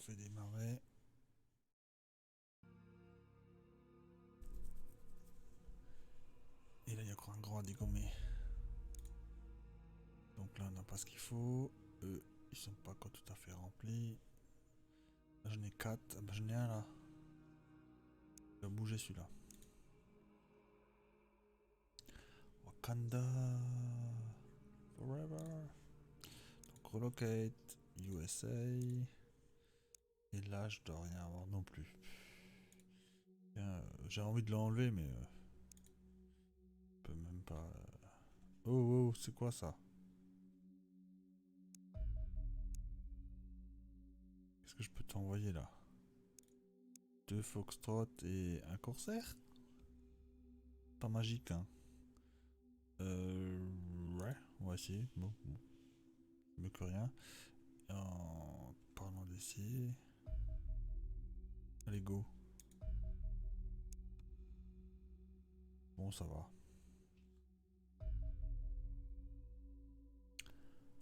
fait démarrer. Et là, il y a encore un grand à dégommer. Donc là, on n'a pas ce qu'il faut. Eux, ils sont pas encore tout à fait remplis. Là, j'en ai 4. Ah bah, j'en ai un là. Il va bouger celui-là. Wakanda. Forever. Donc relocate. USA. Et là, je dois rien avoir non plus. J'ai envie de l'enlever, mais je peux même pas. Oh, oh, c'est quoi ça? Qu'est-ce que je peux t'envoyer là? 2 foxtrot et un corsaire? Pas magique, hein. Ouais, on va essayer. Bon, mieux que rien. En parlant d'essayer. Allez, go. Bon, ça va.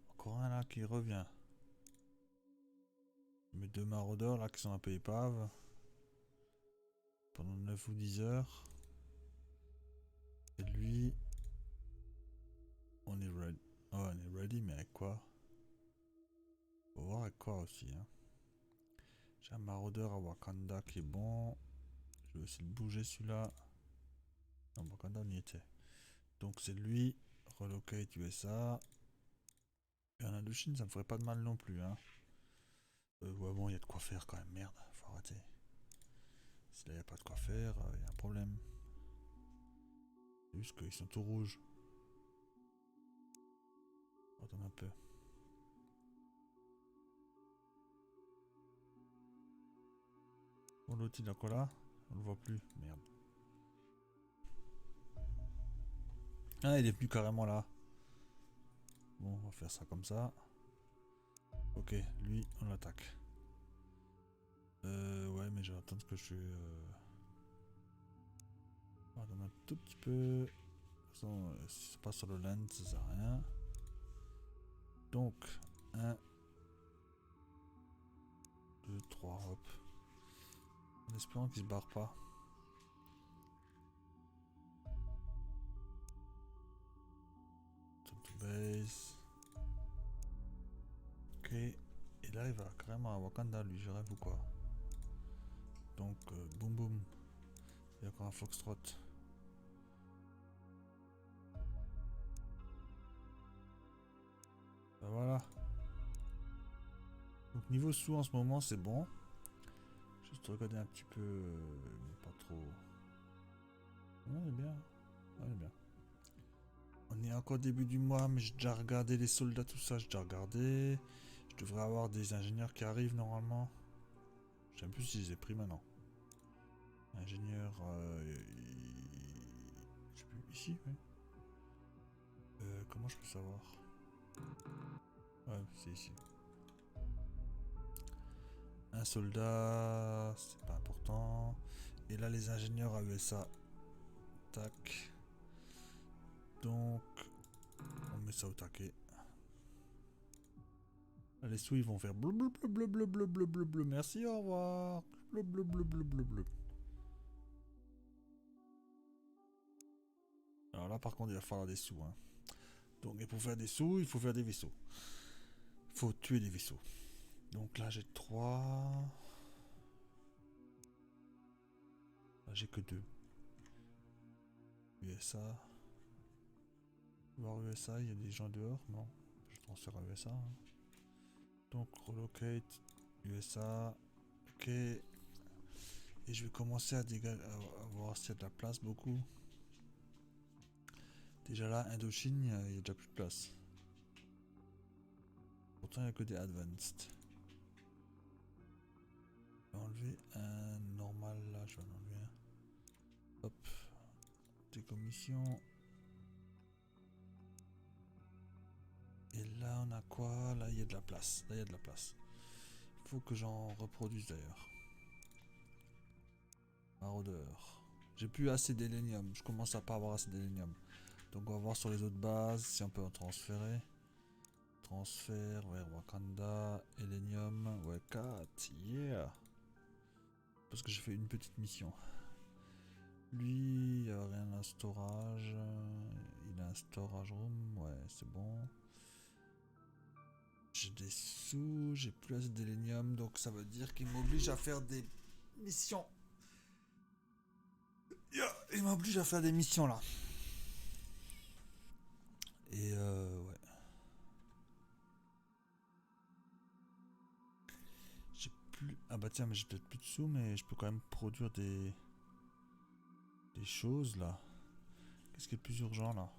Encore un là qui revient. Mes 2 maraudeurs là qui sont un peu épaves. Pendant 9 ou 10 heures. Et lui. On est ready. Oh, on est ready, mais avec quoi? Faut voir avec quoi aussi, hein. J'ai un maraudeur à Wakanda qui est bon. Je vais essayer de bouger celui-là. Non, Wakanda on y était. Donc c'est lui. Relocate USA. Et en Indochine, ça me ferait pas de mal non plus, hein. Ouais, bon, il y a de quoi faire quand même. Merde, faut arrêter. Si là, il n'y a pas de quoi faire, il y a un problème. C'est juste qu'ils sont tout rouges. Attends un peu. Bon, l'autre, il a quoi là? On le voit plus. Merde. Ah, il est venu carrément là. Bon, on va faire ça comme ça. Ok, lui, on l'attaque. Ouais, mais je vais attendre que je suis... Attends un tout petit peu. De toute façon, si c'est pas sur le land, ça sert à rien. Donc, 1, 2, 3, hop. En espérant qu'il se barre pas. Top to base. Ok. Et là, il va carrément à Wakanda, lui, je rêve ou quoi? Donc, boum boum. Il y a encore un foxtrot. Ben voilà. Donc, niveau sous en ce moment, c'est bon. Juste regarder un petit peu, mais pas trop. Ouais, on est bien. Ouais, on est bien. On est encore début du mois, mais j'ai déjà regardé les soldats, tout ça, j'ai déjà regardé. Je devrais avoir des ingénieurs qui arrivent normalement. Je sais même plus si je les ai pris maintenant. Ingénieur, je sais plus, ici, oui. Comment je peux savoir? Ouais, c'est ici. Un soldat, c'est pas important. Et là, les ingénieurs à USA. Tac. Donc, on met ça au taquet. Là, les sous, ils vont faire bleu bleu bleu bleu bleu bleu bleu bleu. Merci, au revoir. Bleu bleu bleu bleu bleu bleu. Alors là, par contre, il va falloir des sous, hein. Donc, et pour faire des sous, il faut faire des vaisseaux. Il faut tuer des vaisseaux. Donc là, j'ai 3. Là, j'ai que 2. USA. Voir USA, il y a des gens dehors? Non. Je transfère à USA. Hein. Donc, relocate USA. Ok. Et je vais commencer à voir s'il y a de la place, beaucoup. Déjà là, Indochine, il y a déjà plus de place. Pourtant, il n'y a que des advanced. Je vais enlever un normal là, je vais en enlever un. Hop. Décommission. Et là, on a quoi? Là, il y a de la place. Là, il y a de la place. Il faut que j'en reproduise d'ailleurs. Maraudeur. J'ai plus assez d'hélénium. Je commence à pas avoir assez d'hélénium. Donc, on va voir sur les autres bases si on peut en transférer. Transfert vers Wakanda. Elenium. Ouais, 4. Yeah. Parce que j'ai fait une petite mission. Lui, il n'y a rien à storage. Il a un storage room. Ouais, c'est bon. J'ai des sous, j'ai plus assez d'hélénium, donc ça veut dire qu'il m'oblige à faire des missions. Il m'oblige à faire des missions là. Et ouais. J'ai plus. Ah bah tiens, mais j'ai peut-être plus de sous, mais je peux quand même produire des choses là. Qu'est-ce qui est le plus urgent là?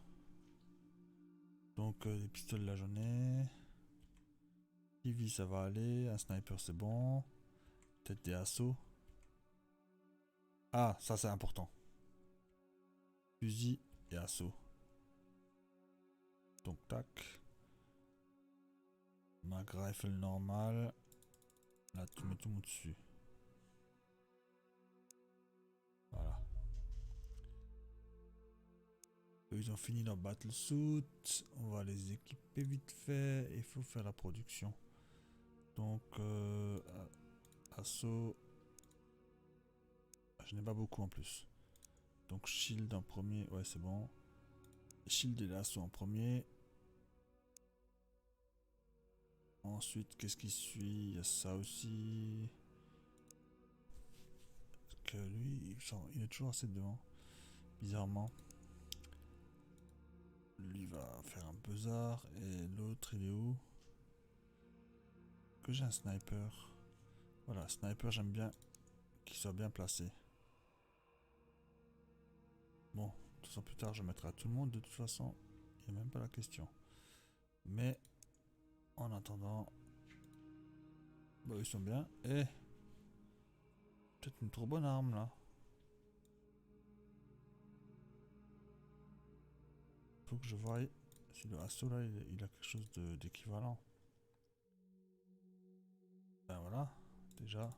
Donc les pistolets là j'en ai. Ivy ça va aller, un sniper c'est bon. Peut-être des assauts. Ah, ça c'est important. Fusil et assaut. Donc tac. Mag rifle normal. Là tu mets tout mon dessus. Voilà. Eux, ils ont fini leur battle suit. On va les équiper vite fait. Il faut faire la production. Donc, assaut. Je n'ai pas beaucoup en plus. Donc, shield en premier. Ouais, c'est bon. Shield et l'assaut en premier. Ensuite, qu'est-ce qui suit? Il y a ça aussi. Que lui, il est toujours assez devant. Bizarrement. Lui va faire un pesard. Et l'autre, il est où? Que j'ai un sniper. Voilà, sniper, j'aime bien qu'il soit bien placé. Bon, tout ça plus tard, je mettrai à tout le monde de toute façon. Il n'y a même pas la question. Mais en attendant, bah, ils sont bien. Et peut-être une trop bonne arme là. Faut que je voie si le assaut là il a quelque chose d'équivalent. Ben voilà, déjà.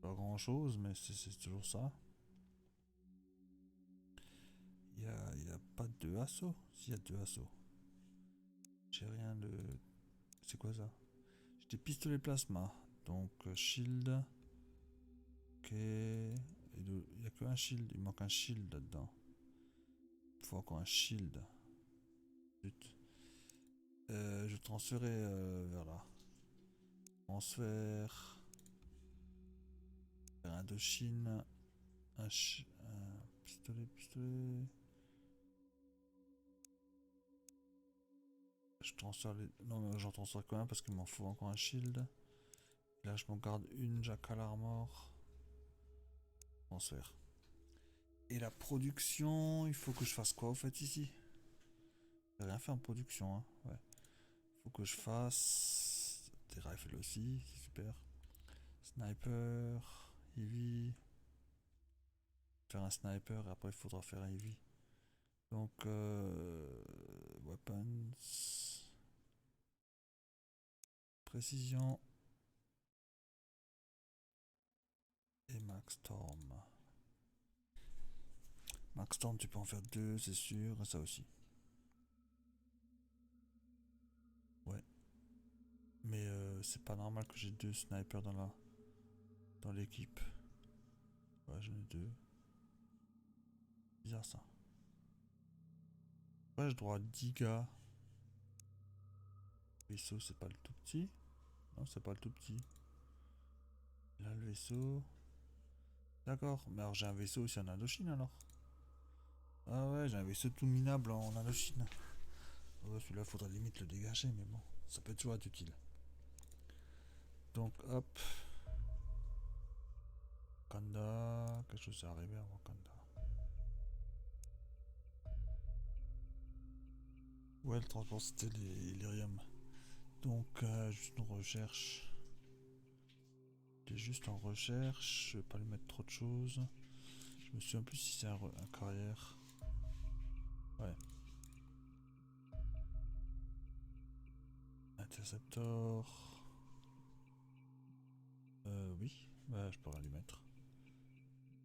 Pas grand chose, mais c'est toujours ça. Il y a pas de assaut. S'il y a deux assauts. J'ai rien de. C'est quoi ça? J'ai des pistolets plasma. Donc shield. Ok. Il n'y a que un shield. Il manque un shield là-dedans. Il faut encore un shield. Zut. Je transférerai vers là. Transfert. Vers Indochine. Un pistolet. Je transfère les. Non, mais j'en transfère quand même parce qu'il m'en faut encore un shield. Là, je m'en garde une Jackal Armor. Transfert. Et la production, il faut que je fasse quoi au fait ici? J'ai rien fait en production, hein. Ouais. Faut que je fasse des rifles aussi, c'est super. Sniper, heavy. Faire un sniper et après il faudra faire un heavy. Donc, weapons. Précision. Et Max Storm. Max Storm, tu peux en faire deux, c'est sûr. Et ça aussi. Ouais. Mais c'est pas normal que j'ai deux snipers dans l'équipe. Ouais, j'en ai deux. Bizarre ça. Ouais, je dois 10 gars. Vaisseau, c'est pas le tout petit. Non, c'est pas le tout petit. Là, le vaisseau. D'accord. Mais alors, j'ai un vaisseau aussi en Indochine alors. Ah ouais, j'ai un vaisseau tout minable en Indochine. Ouais, celui-là, faudrait limite le dégager, mais bon, ça peut toujours être utile. Donc, hop. Wakanda. Quelque chose est arrivé à Wakanda. Ouais, le transport, c'était l'Elyrium. Donc, juste une recherche. Il est juste en recherche. Je vais pas lui mettre trop de choses. Je me souviens plus si c'est un carrière. Ouais. Interceptor. Oui. Bah, je pourrais lui mettre.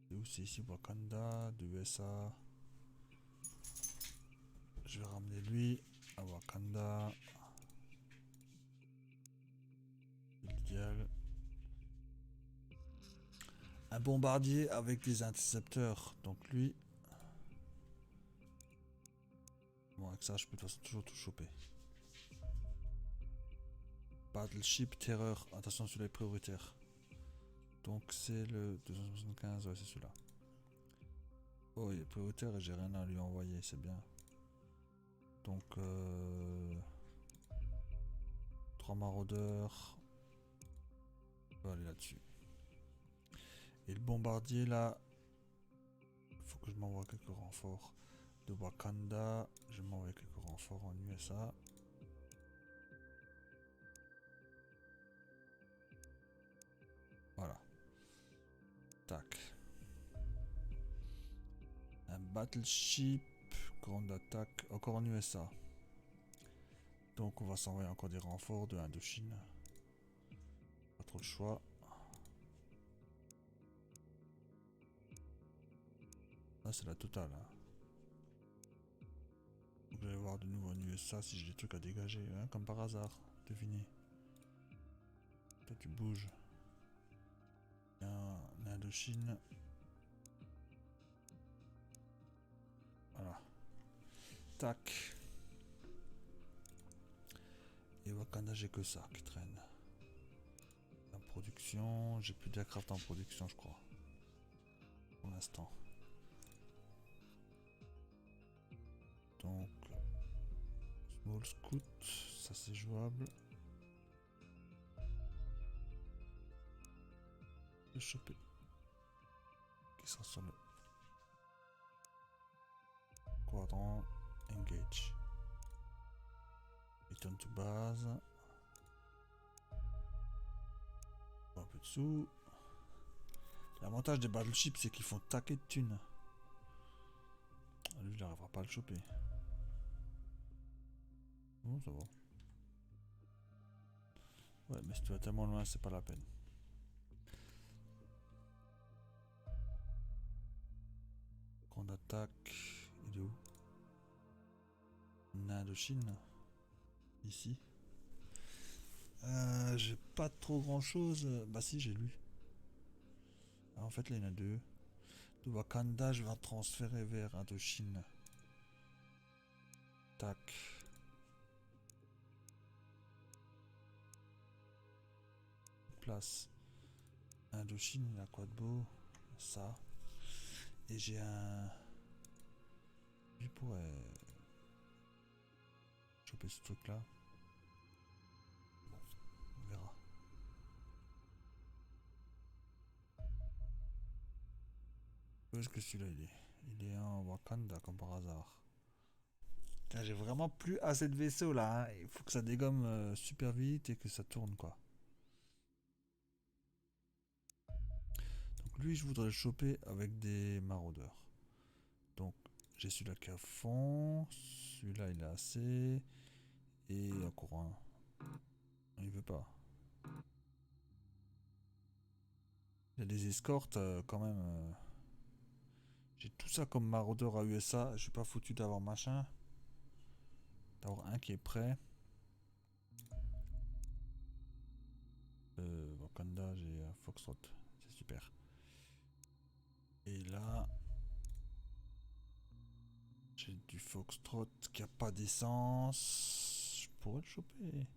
C'est où? C'est ici, Wakanda, de USA. Je vais ramener lui à Wakanda. idéal. Un bombardier avec des intercepteurs. Donc lui... Bon, avec ça, je peux de toute façon toujours tout choper. Battleship Terror. Attention, celui-là est prioritaire. Donc c'est le 275, ouais, c'est celui-là. Oh, il est prioritaire et j'ai rien à lui envoyer, c'est bien. Donc, 3 maraudeurs. On va aller là-dessus. Et le bombardier, là, il faut que je m'envoie quelques renforts. De Wakanda, je vais m'envoyer quelques renforts en USA. Voilà. Tac. Un battleship, grande attaque, encore en USA. Donc on va s'envoyer encore des renforts de Indochine. Pas trop de choix. Là c'est la totale. Hein. Donc, je vais voir de nouveau en USA si j'ai des trucs à dégager. Hein, comme par hasard. Devinez. Toi tu bouges. En Indochine. Voilà. Tac. Et Wakanda j'ai que ça qui traîne. En production. J'ai plus d'aircraft en production je crois. Pour l'instant. Donc. Small Scout. Ça c'est jouable. Le choper. Qui sera sur le quadrant. Engage. Return to base. Un peu de sous. L'avantage des battleships c'est qu'ils font taquer de thunes. Lui il n'arrivera pas à le choper. Bon ça va. Ouais mais si tu vas tellement loin c'est pas la peine. Grande attaque. Il est où? Indochine. Ici. J'ai pas trop grand chose. Bah si j'ai lu. Ah, en fait là il y en a deux. De Wakanda je vais transférer vers Indochine. Tac. Place. Indochine il a quoi de beau? Ça. Et j'ai un... Je pourrais... choper ce truc là. Bon, on verra. Où est-ce que celui-là il est? Il est en Wakanda comme par hasard. J'ai vraiment plus assez de vaisseaux là. Hein. Il faut que ça dégomme super vite et que ça tourne quoi. Donc lui je voudrais le choper avec des maraudeurs. Donc j'ai celui-là qui est à fond. Celui-là il est assez. Et encore un. Il veut pas. Il y a des escortes quand même. J'ai tout ça comme maraudeur à USA. Je suis pas foutu d'avoir machin. D'avoir un qui est prêt. Wakanda, j'ai un Foxtrot. C'est super. Et là. J'ai du Foxtrot qui a pas d'essence. Je pourrais le choper.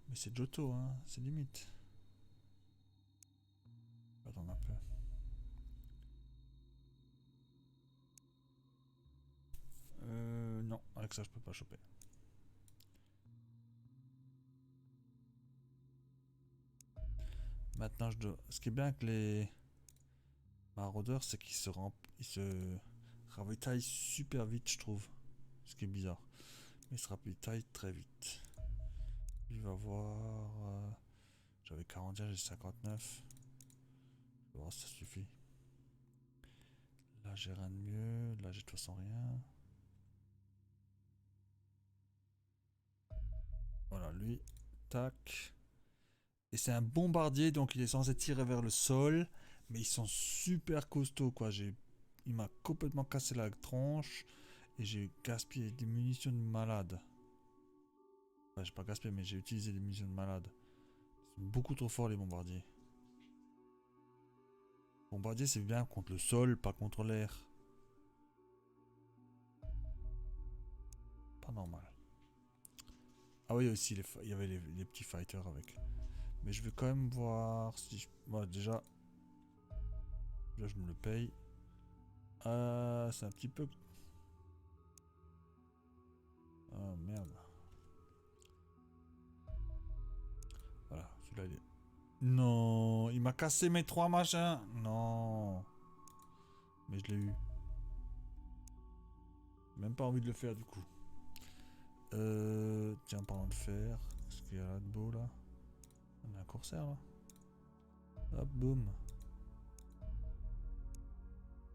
Mais c'est Johto, hein. C'est limite. Attends un peu. Non, avec ça je peux pas choper. Maintenant je dois... Ce qui est bien avec les maraudeurs, c'est qu'ils ils se ravitaillent super vite, je trouve. Ce qui est bizarre. Mais ils se ravitaillent très vite. Il va voir... J'avais 41, j'ai 59. Je vais voir si ça suffit. Là j'ai rien de mieux. Là j'ai de toute façon rien. Voilà, lui. Tac. Et c'est un bombardier, donc il est censé tirer vers le sol. Mais ils sont super costauds, quoi. Il m'a complètement cassé la tronche. Et j'ai gaspillé des munitions de malade. Enfin, j'ai pas gaspillé, mais j'ai utilisé des munitions de malade. Ils sont beaucoup trop forts les bombardiers. Bombardier c'est bien contre le sol, pas contre l'air. Pas normal. Ah oui, aussi, il y avait les petits fighters avec. Mais je vais quand même voir si je... Bon, déjà, là, je me le paye. C'est un petit peu... Ah, merde. Voilà, celui-là, il est... Non, il m'a cassé mes 3 machins. Non. Mais je l'ai eu. Même pas envie de le faire, du coup. Tiens, parlant de fer. Qu'est-ce qu'il y a là de beau, là? On a un corsaire, là. Hop, boum.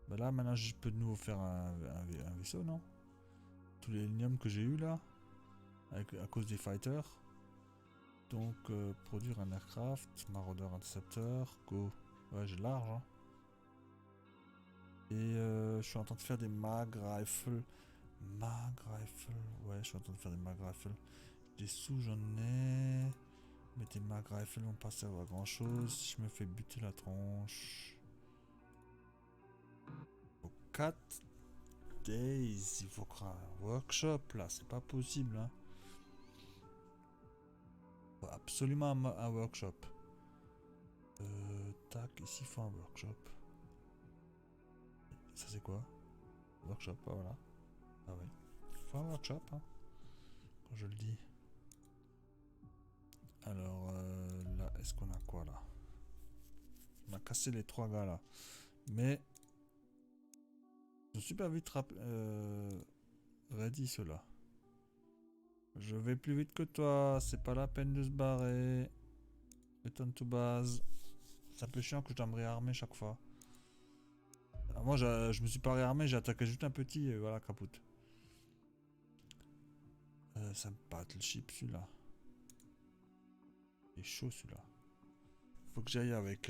Bah là, maintenant, je peux de nouveau faire un vaisseau, non? Tous les héliums que j'ai eu là, à cause des fighters. Donc, produire un aircraft, maraudeur intercepteur, go. Ouais, j'ai large, hein. Et je suis en train de faire des mag rifles. Mag rifle, ouais, je suis en train de faire des mag rifles. Des sous, j'en ai. Mais des mag rifles vont pas servir à grand chose. Si je me fais buter la tronche. Au 4 days, il faut créer un workshop là, c'est pas possible, hein. Faut absolument un workshop. Tac, ici il faut un workshop. Ça c'est quoi? Workshop, ah, voilà. Ah oui. Il faut un workshop, hein, quand je le dis. Alors là, est-ce qu'on a quoi là? On a cassé les 3 gars là. Mais ils sont super vite ready ceux-là. Je vais plus vite que toi, c'est pas la peine de se barrer. Return to base. C'est un peu chiant que je dois me réarmer chaque fois. Alors moi je me suis pas réarmé, j'ai attaqué juste un petit et voilà, capote. C'est un battleship celui-là. Il est chaud celui-là. Faut que j'aille avec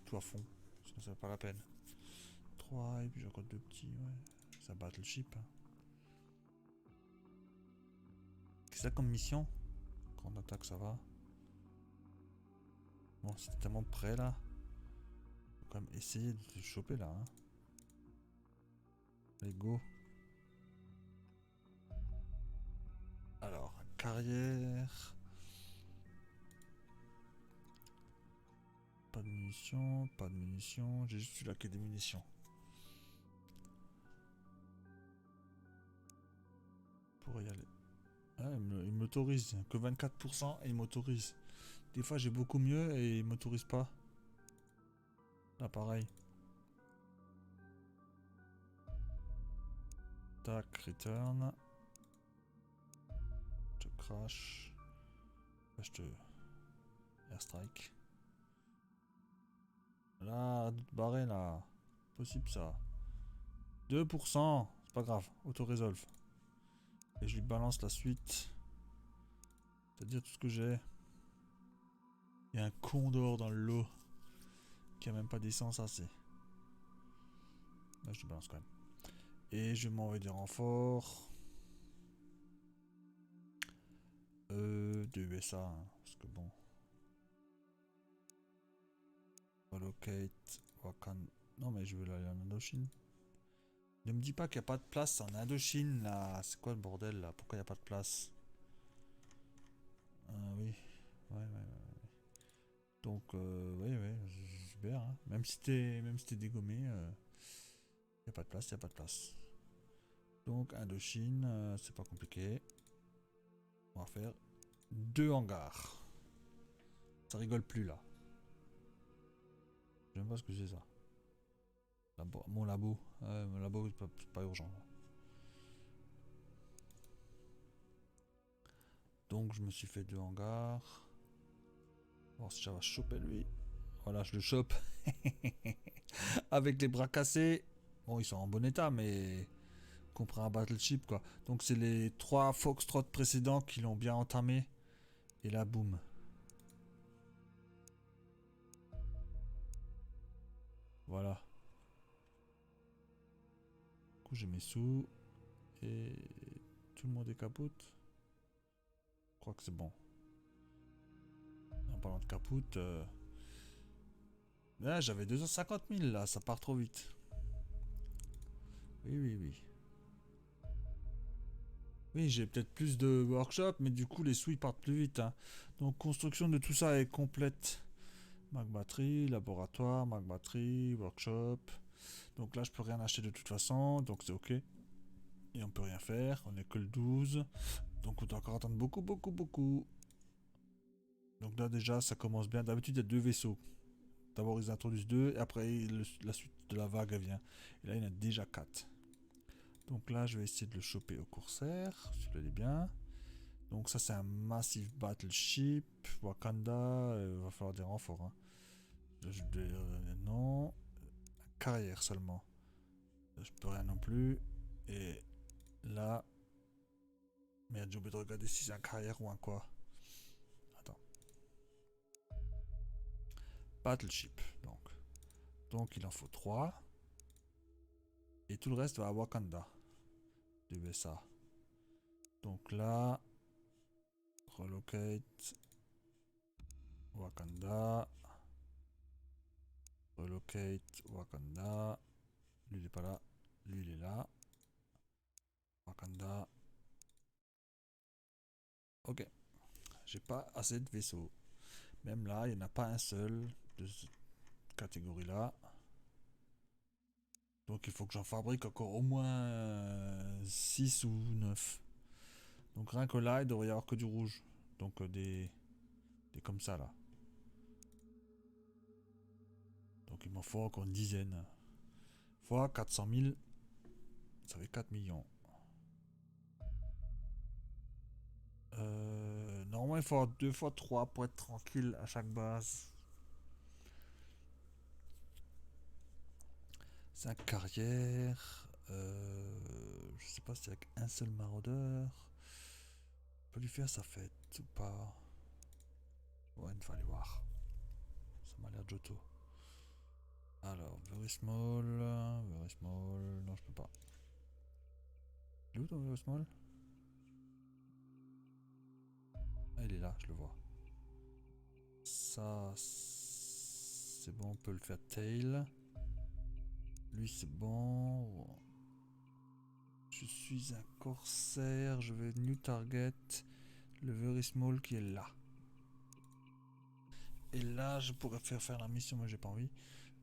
tout à fond. Sinon ça va pas la peine. 3 et puis j'ai encore 2 petits, ouais. C'est un battleship. Hein. Qu'est-ce que ça comme mission? Quand on attaque ça va. Bon, c'était tellement près là. Faut quand même essayer de se choper là. Hein. Allez, go. Alors, carrière. Pas de munitions, pas de munitions. J'ai juste celui-là qui a des munitions. Pour y aller. Ah, il m'autorise. Que 24% et il m'autorise. Des fois j'ai beaucoup mieux et il m'autorise pas. Là pareil. Tac, return. Je crash. Là, je te... Airstrike. Là, barré là. Possible ça. 2%. C'est pas grave. Auto-resolve. Et je lui balance la suite. C'est-à-dire tout ce que j'ai. Il y a un condor dans le lot. Qui a même pas d'essence assez. Là je te balance quand même. Et je vais m'envoyer des renforts. De USA. Hein, parce que bon. Relocate. Wakan. Non mais je veux aller en Indochine. Ne me dis pas qu'il n'y a pas de place en Indochine là. C'est quoi le bordel là? Pourquoi il n'y a pas de place? Ah oui. Ouais, ouais, ouais. Donc, oui, oui, super. Hein. Même si t'es dégommé, il n'y a pas de place, il n'y a pas de place. Donc, Indochine, c'est pas compliqué. On va faire 2 hangars. Ça rigole plus là. Je sais même pas ce que c'est ça. Mon labo. Mon labo, c'est pas urgent. Là. Donc, je me suis fait 2 hangars. On va voir si ça va choper lui. Voilà, je le chope. Avec les bras cassés. Bon, ils sont en bon état, mais qu'on prend un battleship quoi. Donc c'est les 3 Foxtrot précédents qui l'ont bien entamé. Et là, boum. Voilà. Du coup, j'ai mes sous. Et tout le monde est capote. Je crois que c'est bon. parlant de Caput. Là, j'avais 250 000 là, ça part trop vite. Oui, oui, oui. Oui, j'ai peut-être plus de workshop, mais du coup, les sous ils partent plus vite. Hein. Donc, construction de tout ça est complète. Mag batterie, laboratoire, mag batterie, workshop. Donc là, je peux rien acheter de toute façon, donc c'est ok. Et on peut rien faire, on est que le 12. Donc on doit encore attendre beaucoup, beaucoup, beaucoup. Donc là, déjà, ça commence bien. D'habitude, il y a deux vaisseaux. D'abord, ils introduisent deux, et après, la suite de la vague vient. Et là, il y en a déjà quatre. Donc là, je vais essayer de le choper au Corsair, si je l'ai bien. Donc ça, c'est un Massive Battleship. Wakanda, il va falloir des renforts. Hein. Non. Carrière seulement. Je peux rien non plus. Et là... Merde, j'ai oublié de regarder si c'est un carrière ou un quoi. Attends. Battleship, donc. Donc il en faut 3. Et tout le reste va à Wakanda. Du USA. Donc là... Relocate. Wakanda. Relocate. Wakanda. Lui il est pas là. Lui il est là. Wakanda. Ok. J'ai pas assez de vaisseaux. Même là, il n'y en a pas un seul de cette catégorie-là. Donc il faut que j'en fabrique encore au moins 6 ou 9. Donc rien que là, il devrait y avoir que du rouge. Donc des comme ça là. Donc il m'en faut encore une dizaine. Fois 400 000, ça fait 4 millions. Normalement, il faut avoir 2 fois 3 pour être tranquille à chaque base. 5 carrières. Je sais pas si avec un seul maraudeur. On peut lui faire sa fête ou pas. Ouais, il va aller voir. Ça m'a l'air Johto. Alors, very small. Very small. Non, je peux pas. Il est où ton very small? Ah, il est là, je le vois. Ça, c'est bon, on peut le faire tail. Lui, c'est bon. Je suis un corsaire, je vais new target. Le very small qui est là. Et là, je pourrais faire la mission, mais j'ai pas envie.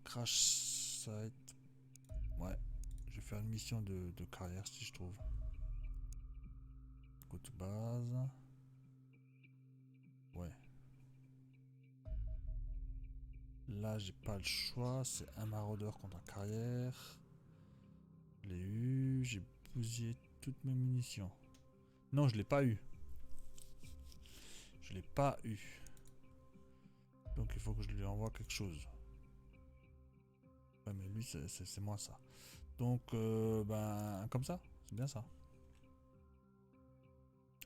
Crash site. Ouais, je vais faire une mission de carrière si je trouve. Go to base. Ouais. Là, j'ai pas le choix. C'est un maraudeur contre un carrière. Je l'ai eu. J'ai bousillé toutes mes munitions. Non, je l'ai pas eu. Je l'ai pas eu. Donc il faut que je lui envoie quelque chose. Ouais, mais lui, c'est moi ça. Donc, ben, comme ça. C'est bien ça.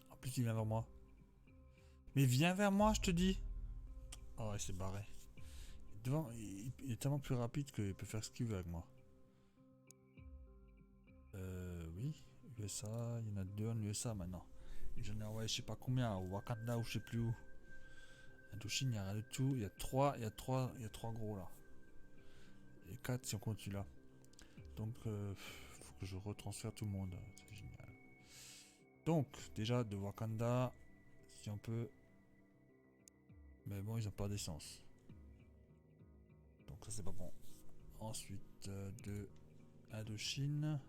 En plus, il vient vers moi. Mais viens vers moi, je te dis. Oh, il s'est barré. Devant, il est tellement plus rapide qu'il peut faire ce qu'il veut avec moi. Oui. USA, il y en a deux en USA maintenant. Et j'en ai envoyé je sais pas combien, à Wakanda ou je sais plus où. Indochine, il n'y a rien du tout. Il y a trois gros là. Et 4 si on compte celui-là. Donc, faut que je retransfère tout le monde. C'est génial. Donc, déjà de Wakanda, si on peut. Mais bon, ils ont pas d'essence. Donc ça c'est pas bon. Ensuite, de Indochine.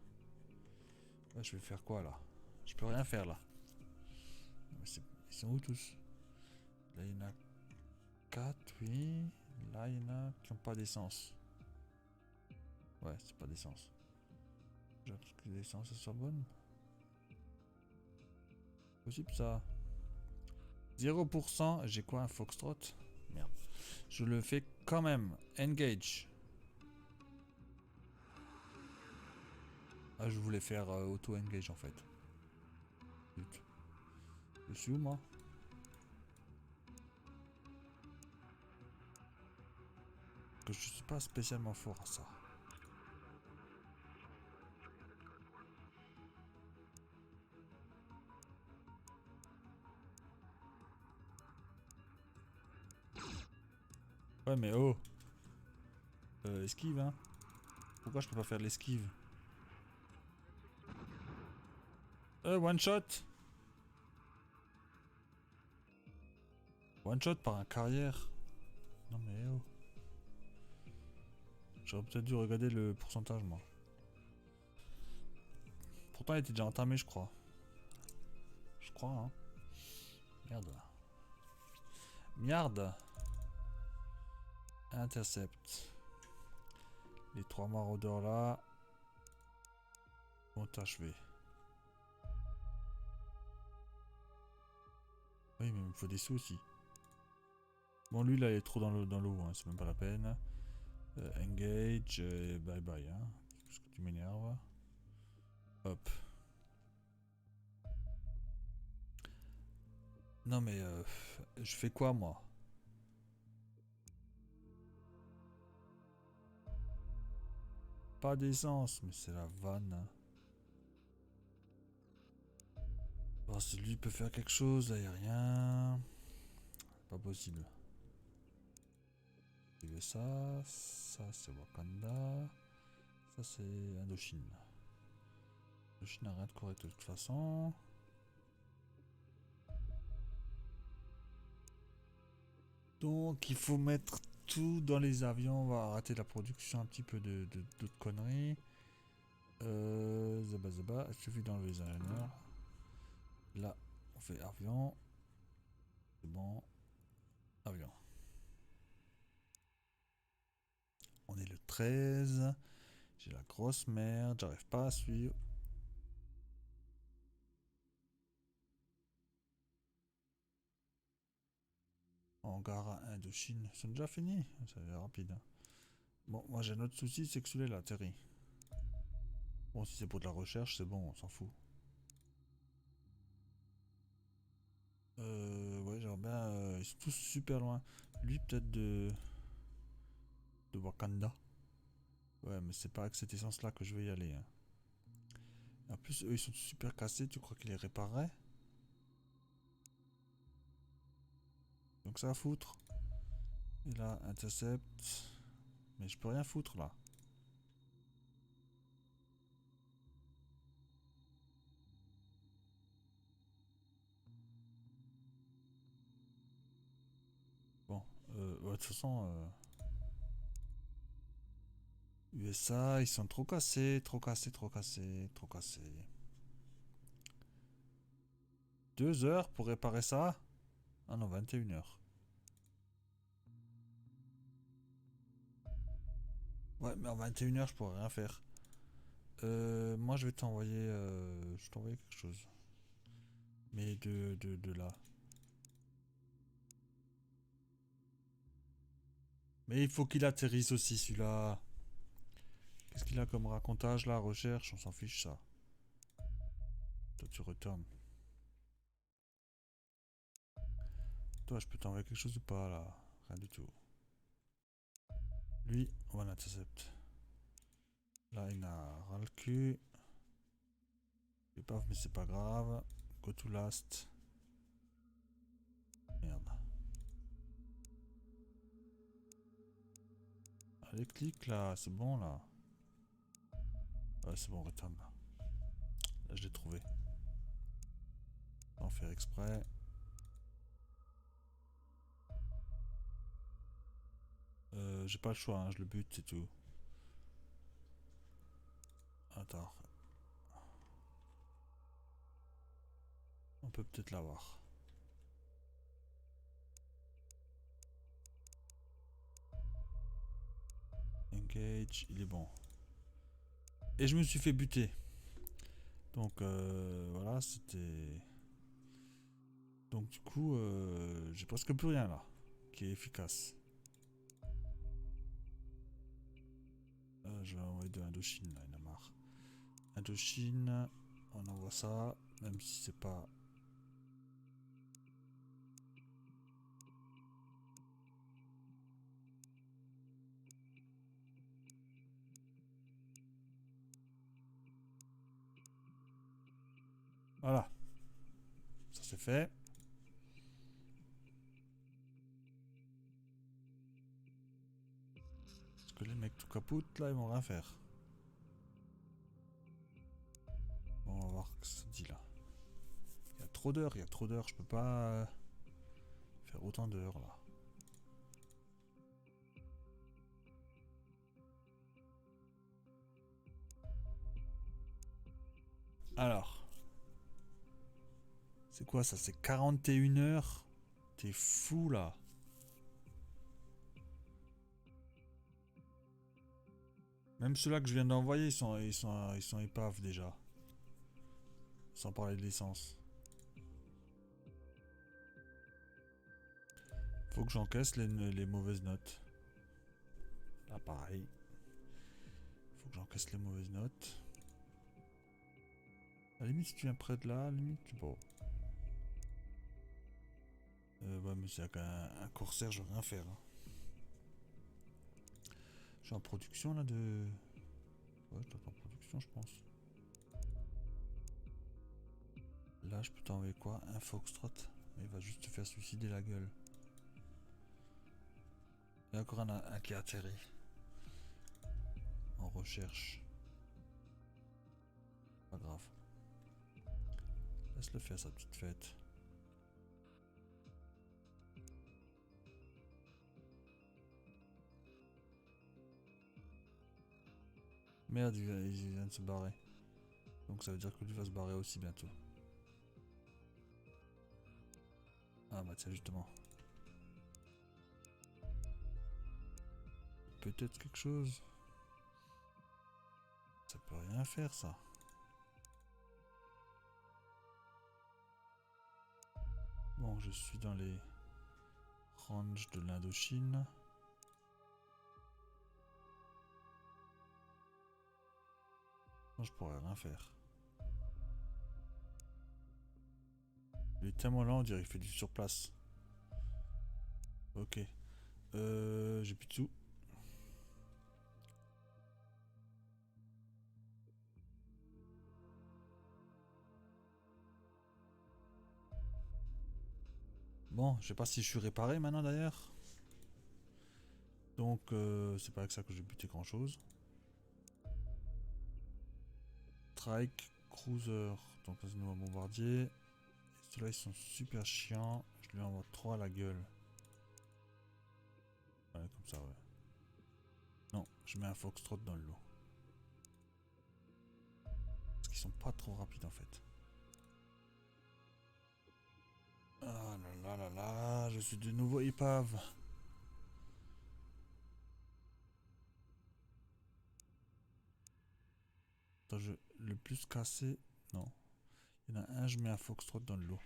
Ouais, je vais faire quoi là? Je peux rien faire là. Ils sont où tous? Là il y en a 4, oui. Là il y en a qui n'ont pas d'essence. Ouais, c'est pas d'essence. J'attends que l'essence soit bonne. Possible ça. 0%, j'ai quoi un foxtrot? Merde. Je le fais quand même. Engage. Ah, je voulais faire auto-engage en fait. Zut. Je suis où moi? Que je suis pas spécialement fort à ça. Ouais, mais oh. Esquive, hein. Pourquoi je peux pas faire de l'esquive? One shot. One shot par un carrière. Non mais oh. J'aurais peut-être dû regarder le pourcentage, moi. Pourtant, il était déjà entamé, je crois. Je crois, hein. Merde. Merde. Intercept. Les 3 maraudeurs là vont achever. Oui, mais il me faut des sous aussi. Bon, lui là, il est trop dans l'eau, hein, c'est même pas la peine. Engage, bye bye, hein. Parce que tu m'énerves. Hop. Non, mais je fais quoi moi? Pas d'essence, mais c'est la vanne. Hein. Bon, si lui peut faire quelque chose, là, y a rien. Pas possible. Il veut ça, ça c'est Wakanda, ça c'est Indochine. Indochine n'a rien de correct de toute façon. Donc il faut mettre tout dans les avions, on va arrêter la production un petit peu de conneries. Zaba zaba, il suffit d'enlever les ingénieurs. Là, on fait avion. C'est bon. Avion. On est le 13. J'ai la grosse merde, j'arrive pas à suivre. Hangar à Indochine, c'est déjà fini. Ça va être rapide. Hein. Bon, moi j'ai un autre souci, c'est que celui-là il a atterri. Bon, si c'est pour de la recherche, c'est bon, on s'en fout. Ouais, j'aimerais bien. Ils sont tous super loin. Lui, peut-être de Wakanda. Ouais, mais c'est pas avec cette essence-là que je vais y aller. Hein. En plus, eux, ils sont super cassés. Tu crois qu'ils les répareraient? Donc ça va foutre. Et là, intercept. Mais je peux rien foutre là. Bon, ouais, de toute façon, USA, ils sont trop cassés, trop cassés, trop cassés, trop cassés. 2 heures pour réparer ça? Ah non, 21 heures. Ouais, mais en 21 heures, je pourrais rien faire. Moi, je vais t'envoyer. Je vais t'envoyer quelque chose. Mais de là. Mais il faut qu'il atterrisse aussi, celui-là. Qu'est-ce qu'il a comme racontage là? Recherche, on s'en fiche ça. Toi, tu retournes. Toi, je peux t'envoyer quelque chose ou pas là? Rien du tout. Lui, on va l'intercept. Là, il a ras le cul. Et paf, mais c'est pas grave. Go to last. Merde. Allez, clique là, c'est bon là. Ouais, c'est bon, return là. Là, je l'ai trouvé. Sans faire exprès. J'ai pas le choix, hein, je le bute, c'est tout. Attends. On peut peut-être l'avoir. Engage, il est bon. Et je me suis fait buter. Donc voilà, c'était... Donc du coup, j'ai presque plus rien là, qui est efficace. Je vais envoyer de Indochine là, il en a marre. Indochine, on envoie ça, même si c'est pas... Voilà, ça c'est fait. que les mecs tout caput là, ils vont rien faire. Bon, on va voir ce que ça dit là. Il y a trop d'heures, je peux pas faire autant d'heures là. Alors. C'est quoi ça? C'est 41 heures? T'es fou là. Même ceux-là que je viens d'envoyer, ils sont épaves déjà. Sans parler de l'essence. Faut que j'encaisse les mauvaises notes. Là pareil. Faut que j'encaisse les mauvaises notes. À la limite si tu viens près de là, à la limite tu peux. Ouais mais c'est un corsaire, je vais rien faire. Hein. Je suis en production là de... Ouais je dois être en production je pense. Là je peux t'envoyer quoi? Un foxtrot. Il va juste te faire suicider la gueule. Il y a encore un qui a atterri. En recherche. Pas grave. Laisse-le faire sa petite fête. Merde, il vient de se barrer. Donc ça veut dire que lui va se barrer aussi bientôt. Ah bah tiens justement. Peut-être quelque chose. Ça peut rien faire ça. Bon, je suis dans les ranges de l'Indochine. Non, je pourrais rien faire. Il est tellement lent, on dirait qu'il fait du surplace. Ok. J'ai plus de sous. Bon, je sais pas si je suis réparé maintenant d'ailleurs. Donc c'est pas avec ça que je vais buter grand chose. Trike, cruiser, donc c'est un nouveau bombardier. Et ceux-là ils sont super chiants. Je lui envoie 3 à la gueule. Ouais, comme ça, ouais. Non, je mets un foxtrot dans le lot. Parce qu'ils sont pas trop rapides en fait. Ah là là là là, je suis de nouveau épave. Attends, le plus cassé. Non. Il y en a un, je mets un foxtrot dans le lot.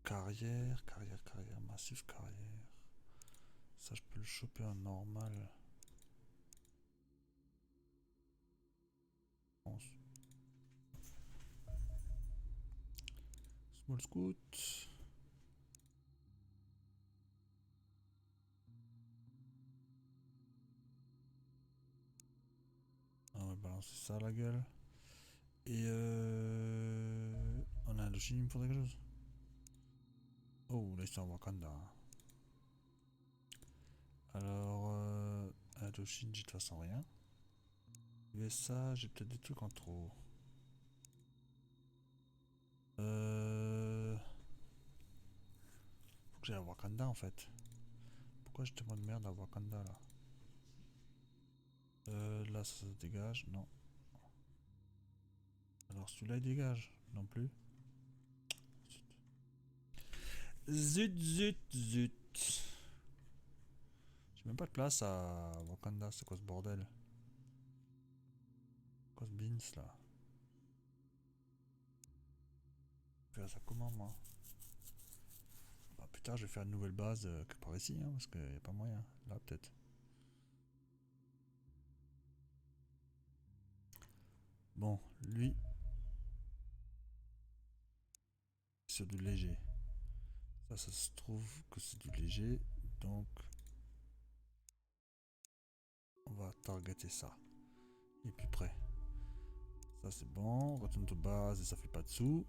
Carrière, carrière, carrière, massif carrière. Ça, je peux le choper en normal. Je pense. Small scoot. Ah, on va balancer ça à la gueule. Et en Indochine, il me faudrait quelque chose. Oh, là, ils sont en Wakanda. Alors, Indochine, j'ai de toute façon rien. USA, j'ai peut-être des trucs en trop. Faut que j'aille à Wakanda en fait. Pourquoi je demande merde à Wakanda là? Là ça se dégage, non. Alors celui-là il dégage, non plus. Zut, zut, zut. J'ai même pas de place à Wakanda, c'est quoi ce bordel? Quoi ce beans là? Je vais faire ça comment moi? Bah, plus tard je vais faire une nouvelle base que par ici, hein, parce qu'il n'y a pas moyen. Là peut-être. Bon, lui. C'est du léger. Ça se trouve que c'est du léger. Donc, on va targeter ça. Il est plus près. Ça c'est bon. Retourne de base et ça fait pas de sous.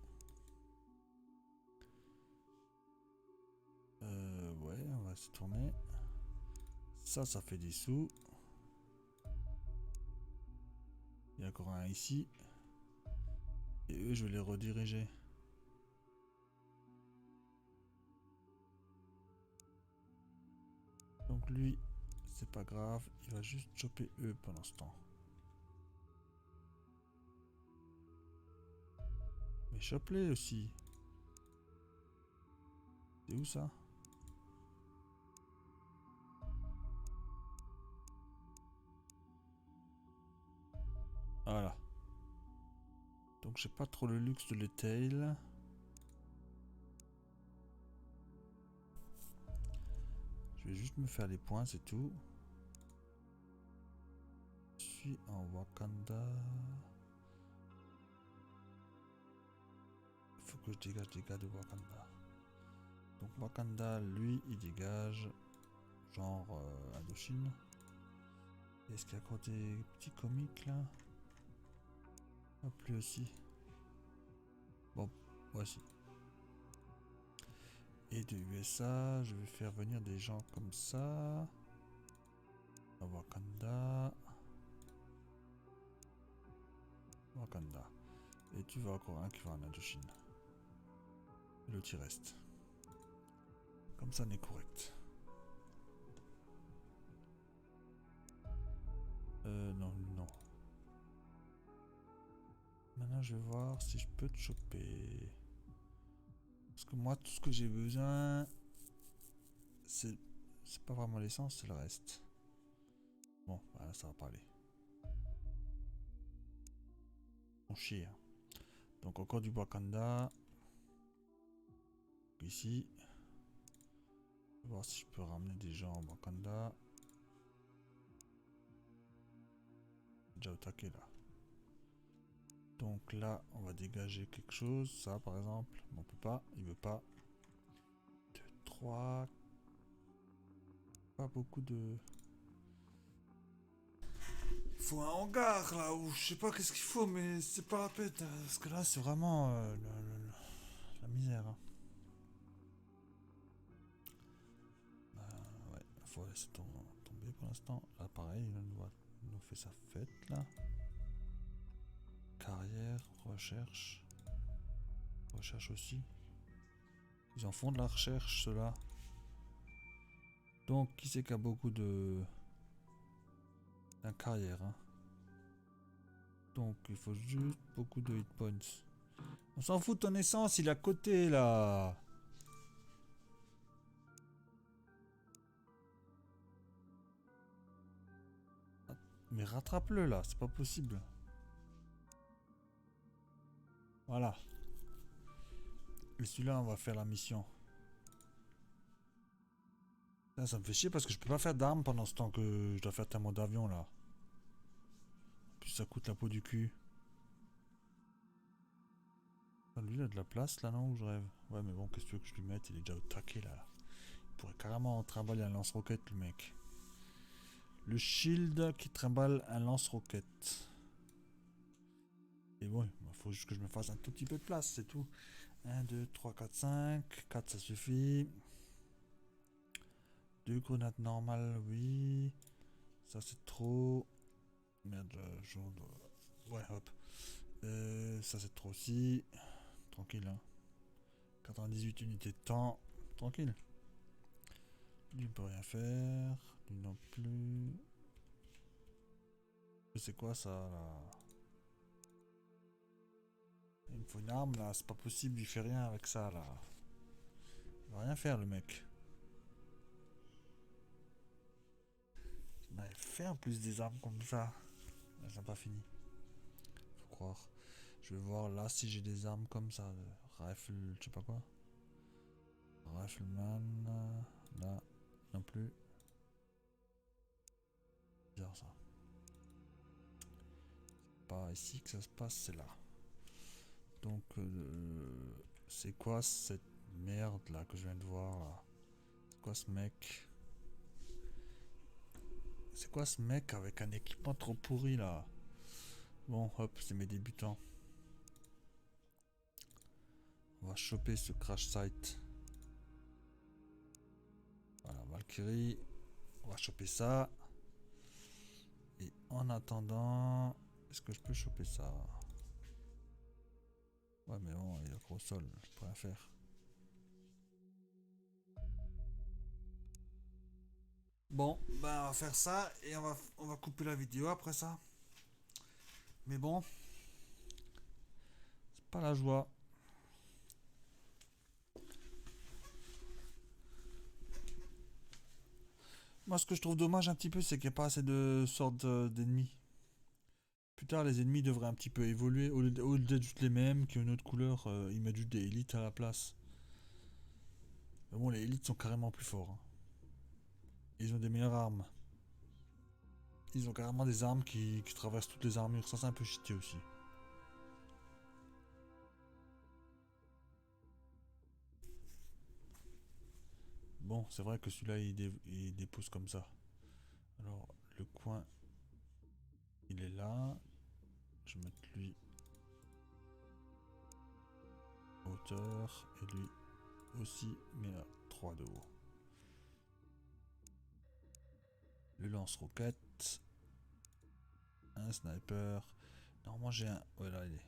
Ouais, on va se tourner. Ça fait des sous. Il y a encore un ici. Et eux, je vais les rediriger. Donc lui, c'est pas grave. Il va juste choper eux pendant ce temps. Mais chope-les aussi. C'est où ça? Voilà. Donc j'ai pas trop le luxe de les tail. Je vais juste me faire les points, c'est tout. Je suis en Wakanda. Il faut que je dégage des gars de Wakanda. Donc Wakanda, lui, il dégage genre Indochine. Est-ce qu'il y a encore des petits comiques là? Hop, lui aussi. Bon, voici. Et de USA, je vais faire venir des gens comme ça. À Wakanda. Wakanda. Et tu vas encore un qui va en Indochine. Et l'autre il reste. Comme ça, on est correct. Non, non. Maintenant, je vais voir si je peux te choper. Parce que moi, tout ce que j'ai besoin, c'est pas vraiment l'essence, c'est le reste. Bon, voilà, ça va pas aller. On chie. Hein. Donc, encore du Wakanda. Ici. Je vais voir si je peux ramener des gens au Wakanda. Déjà attaqué là. Donc là, on va dégager quelque chose. Ça, par exemple. On peut pas. Il veut pas. 2, 3. Pas beaucoup de... Il faut un hangar là, ou je sais pas qu'est-ce qu'il faut, mais c'est pas la peine. Parce que là, c'est vraiment la misère. Hein. Ouais, il faut laisser tomber pour l'instant. Là, pareil, il nous fait sa fête là. Carrière, recherche. Recherche aussi. Ils en font de la recherche, ceux-là. Donc, qui c'est qui a beaucoup de... d'un carrière, hein. Donc, il faut juste beaucoup de hit points. On s'en fout de ton essence, il est à côté, là. Mais rattrape-le, là, c'est pas possible. Voilà. Et celui-là, on va faire la mission. Là, ça me fait chier parce que je peux pas faire d'armes pendant ce temps que je dois faire thermo d'avion, là. En plus, ça coûte la peau du cul. Ah, lui, il a de la place, là, non? Où je rêve? Ouais, mais bon, qu'est-ce que tu veux que je lui mette? Il est déjà au taquet, là. Il pourrait carrément trimballer un lance-roquette, le mec. Le shield qui trimballe un lance-roquette. Et bon, il faut juste que je me fasse un tout petit peu de place, c'est tout. 1, 2, 3, 4, 5. 4, ça suffit. 2 grenades normales, oui. Ça, c'est trop. Merde, jaune. Ouais, hop. Ça, c'est trop aussi. Tranquille, hein. 98 unités de temps. Tranquille. Lui, il peut rien faire. Lui non plus. C'est quoi ça, là? Il me faut une arme, là. C'est pas possible, il fait rien avec ça, là. Il va rien faire, le mec. Il m'avait fait en plus des armes comme ça. Là, ça n'a pas fini. Faut croire. Je vais voir là si j'ai des armes comme ça. Rifle, je sais pas quoi. Rifleman. Là, non plus. Bizarre ça. Pas ici que ça se passe, c'est là. Donc, c'est quoi cette merde là que je viens de voir là? C'est quoi ce mec? C'est quoi ce mec avec un équipement trop pourri là? Bon, hop, c'est mes débutants. On va choper ce crash site. Voilà, Valkyrie. On va choper ça. Et en attendant, est-ce que je peux choper ça? Ouais, mais bon, il y a gros sol, je peux rien faire. Bon, bah on va faire ça et on va couper la vidéo après ça. Mais bon, c'est pas la joie. Moi, ce que je trouve dommage un petit peu, c'est qu'il n'y a pas assez de sortes d'ennemis. Plus tard, les ennemis devraient un petit peu évoluer. Au lieu d'être juste les mêmes, qui ont une autre couleur, ils mettent juste des élites à la place. Mais bon, les élites sont carrément plus forts, hein. Ils ont des meilleures armes. Ils ont carrément des armes qui traversent toutes les armures. Ça, c'est un peu cheaté aussi. Bon, c'est vrai que celui-là, il dépose comme ça. Alors, le coin, il est là. Je vais mettre lui hauteur et lui aussi, mais à 3 de haut. Le lance-roquette. Un sniper. Normalement, j'ai un... Ouais, là, il est.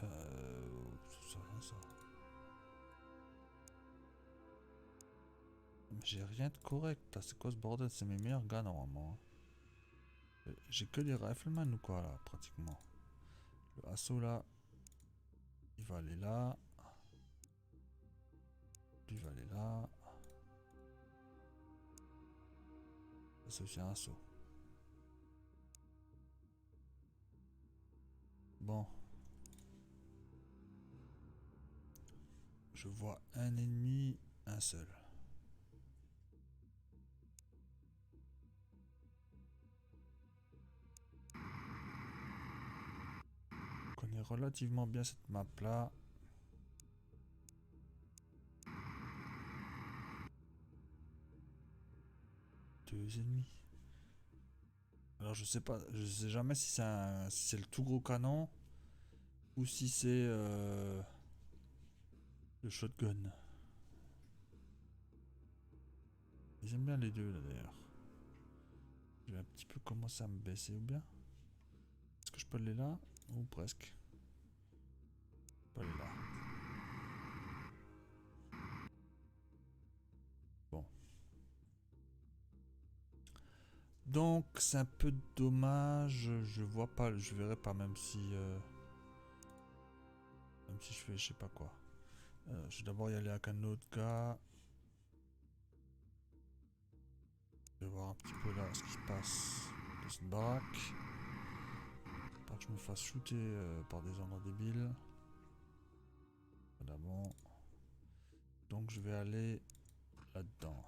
Ça, rien, ça. Mais j'ai rien de correct, là. C'est quoi ce bordel? C'est mes meilleurs gars, normalement. J'ai que des riflemen ou quoi, là, pratiquement. Le assaut, là. Il va aller là. Lui va aller là. C'est aussi un assaut. Bon. Je vois un ennemi, un seul. Je connais relativement bien cette map là. Deux ennemis. Alors je sais pas, je sais jamais si c'est le tout gros canon ou si c'est le shotgun. J'aime bien les deux là d'ailleurs. Je vais un petit peu commencer à me baisser ou bien. Est-ce que je peux aller là? Ou presque. Je peux aller là. Bon. Donc c'est un peu dommage. Je vois pas, je verrai pas même si je fais je sais pas quoi. Je vais d'abord y aller avec un autre gars. Je vais voir un petit peu là ce qui se passe dans cette baraque. Pas que je me fasse shooter par des endroits débiles. Voilà, bon. Donc je vais aller là-dedans.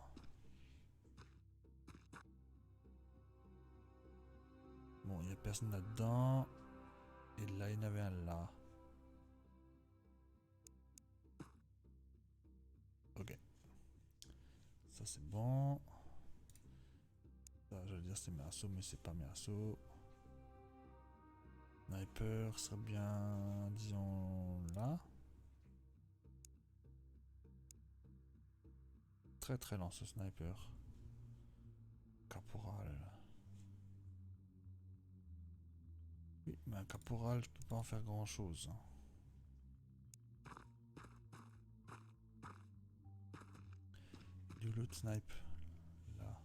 Bon, il n'y a personne là-dedans. Et là, il y en avait un là. Ok. Ça, c'est bon. Ça, j'allais dire c'est mes assauts, mais c'est pas mes assauts. Sniper serait bien, disons, là. Très très lent ce sniper. Caporal. Oui, mais un caporal, je peux pas en faire grand chose. Du l'autre snipe. Là.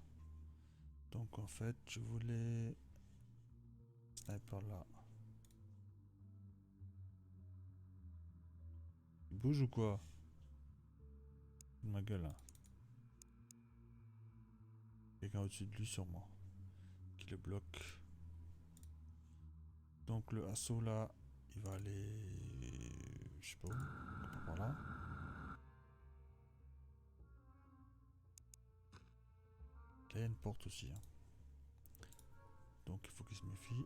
Donc en fait, je voulais... Sniper là. Il bouge ou quoi? Ma gueule. Hein. Quelqu'un au-dessus de lui sûrement. Qui le bloque. Donc le assaut là, il va aller... Je sais pas où. Pas par là. Là il y a une porte aussi. Hein. Donc il faut qu'il se méfie.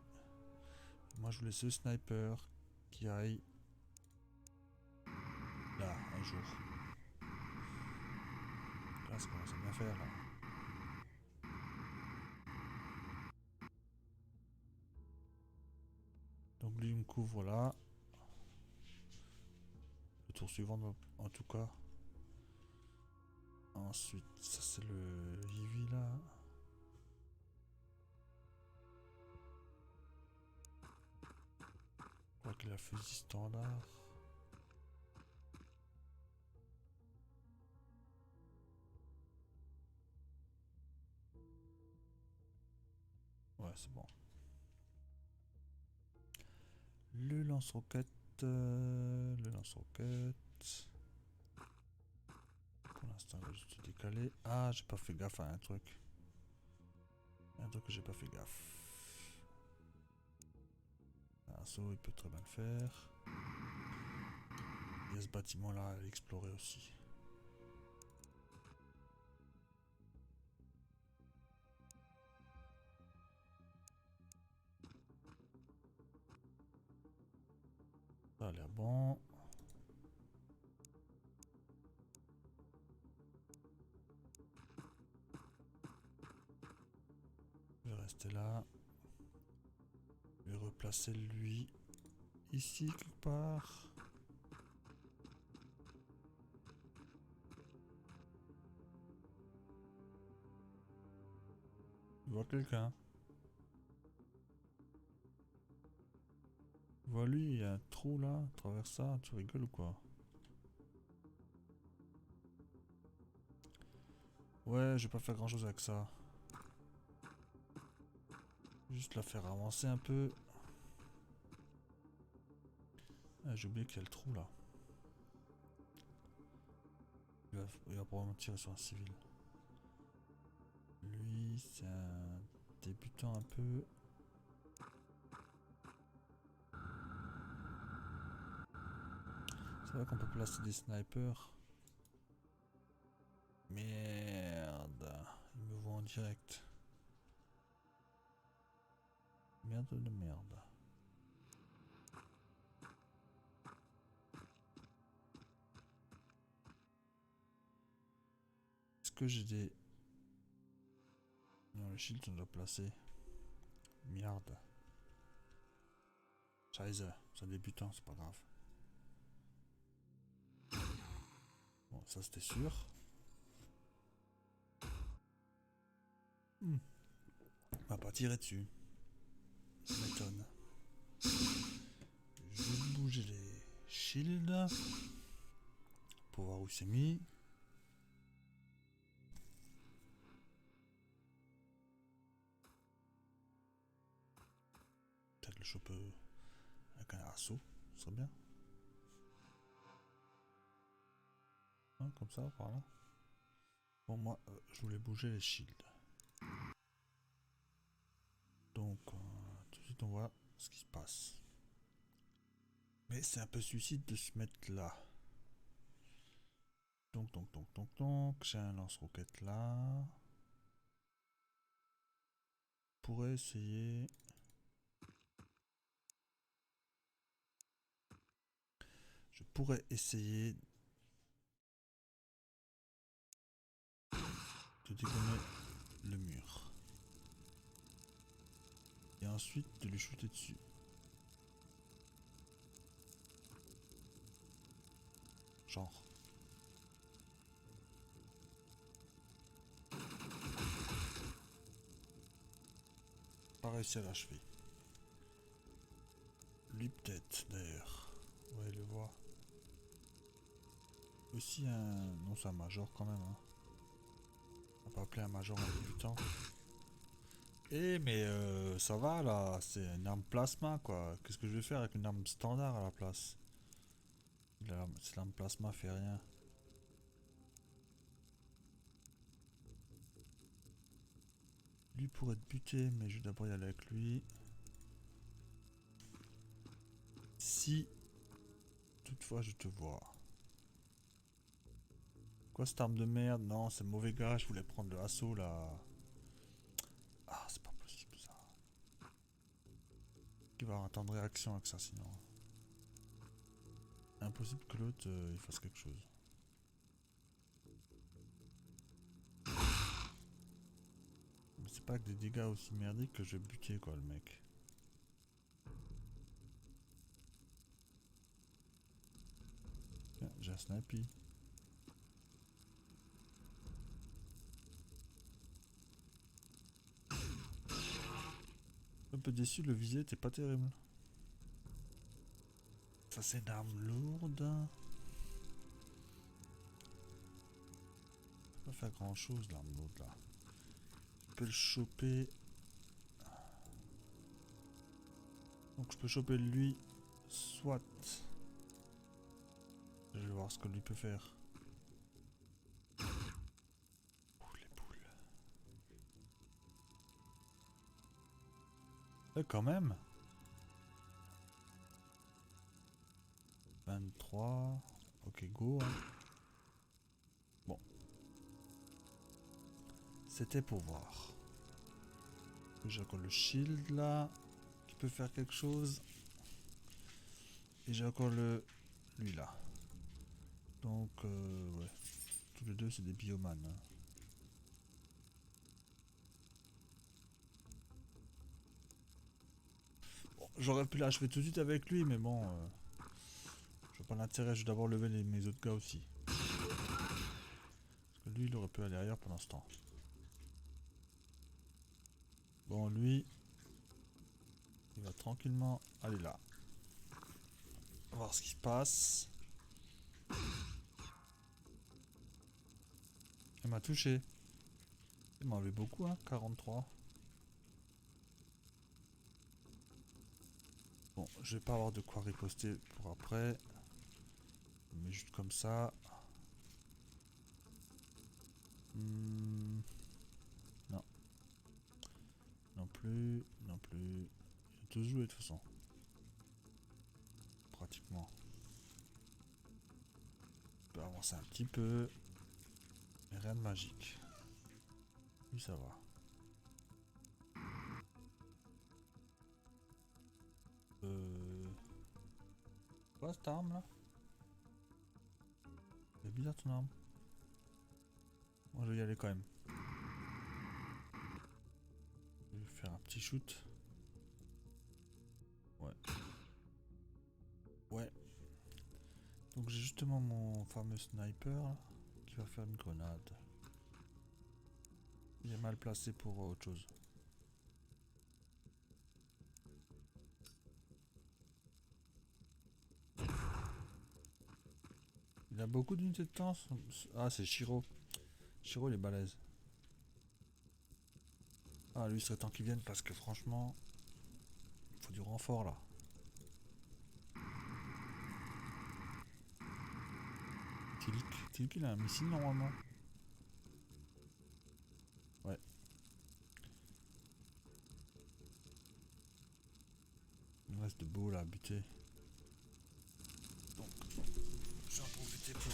Moi je voulais ce sniper qui aille là un jour. Là ça commence à bien faire là. Donc lui il me couvre là. Le tour suivant en tout cas. Ensuite, ça c'est le Yvi là. Je crois qu'il a fusil standard. Ouais, c'est bon. Le lance-roquette. Le lance-roquette. Pour l'instant, je vais juste décaler. Ah, j'ai pas fait gaffe à un truc. Un truc que j'ai pas fait gaffe. Un saut, il peut très bien le faire. Il y a ce bâtiment là à explorer aussi. Ça a l'air bon. Je vais rester là. Je vais replacer lui ici quelque part. Je vois quelqu'un. Je vois lui, il y a un trou là, à travers ça, tu rigoles ou quoi? Ouais, je vais pas faire grand chose avec ça. Juste la faire avancer un peu. Ah, j'ai oublié qu'il y a le trou là. Il va probablement tirer sur un civil. Lui, c'est un débutant un peu. C'est vrai qu'on peut placer des snipers. Merde. Il me voit en direct. Merde de merde. Est-ce que j'ai des... Non, le shield on doit placer. Merde. Scheiße, c'est un débutant, c'est pas grave. Bon, ça c'était sûr. On va pas tirer dessus. Ça m'étonne. Je vais bouger les shields. Pour voir où c'est mis. Peut-être le choper avec un assaut, ce serait bien. Hein, comme ça, par là. Bon, moi, je voulais bouger les shields. Donc, tout de suite, on voit ce qui se passe. Mais c'est un peu suicide de se mettre là. Donc, j'ai un lance-roquette là. Je pourrais essayer... Je pourrais essayer de dégommer le mur. Et ensuite de lui shooter dessus. Genre. Pas réussi à l'achever. Lui peut-être d'ailleurs. Ouais, le voit. Aussi un... Non, c'est un major quand même. Hein. On va pas appeler un major un débutant. Eh mais ça va là, c'est une arme plasma quoi. Qu'est-ce que je vais faire avec une arme standard à la place? Cette arme plasma fait rien. Lui pourrait être buté, mais je vais d'abord y aller avec lui. Si toutefois je te vois. Quoi cette arme de merde? Non, c'est mauvais gars, je voulais prendre le assaut là. Ah, c'est pas possible ça. Il va avoir un temps de réaction avec ça sinon. Impossible que l'autre il fasse quelque chose. Mais c'est pas avec des dégâts aussi merdiques que je vais buter quoi le mec. Tiens, j'ai un snappy. peu déçu, le visé était pas terrible. Ça c'est une arme lourde. Pas faire grand chose l'arme lourde là. Je peux le choper. Donc je peux choper lui. Soit. Je vais voir ce que lui peut faire. Ouh, les boules. Quand même. 23. Ok, go. Hein. Bon. C'était pour voir. J'ai encore le shield là. Qui peut faire quelque chose. Et j'ai encore le... lui là. Donc, ouais. Tous les deux, c'est des biomanes. Hein. Bon, j'aurais pu l'achever tout de suite avec lui, mais bon... je vois pas l'intérêt, je vais d'abord lever mes autres gars aussi. Parce que lui, il aurait pu aller ailleurs pendant ce temps. Bon, lui... il va tranquillement aller là. On va voir ce qui se passe. Il m'a touché. Il m'a enlevé beaucoup, hein, 43. Bon, je vais pas avoir de quoi riposter pour après. Mais juste comme ça. Non. Non plus. Non plus. Ils ont tous joué de toute façon. Pratiquement. Je peux avancer un petit peu. Mais rien de magique. Oui, ça va. Quoi cette arme là? C'est bizarre ton arme. Moi je vais y aller quand même. Je vais faire un petit shoot. Ouais. Ouais. Donc j'ai justement mon fameux sniper là, qui va faire une grenade. Il est mal placé pour autre chose. Il a beaucoup d'unités de temps. Ah, c'est Shiro. Shiro, il est balèze. Ah, lui, il serait temps qu'il vienne parce que franchement, il faut du renfort là. Tilk, il a un missile normalement. Ouais. Il me reste de beau là à buter. Donc, je vais en profiter pour.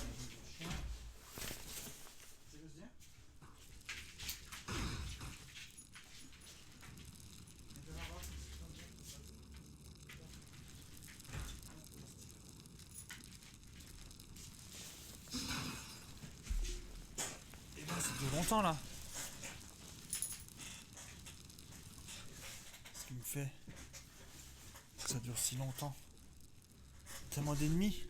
Et ben, ça dure longtemps là. Ce qui me fait que ça dure si longtemps. Tellement d'ennemis.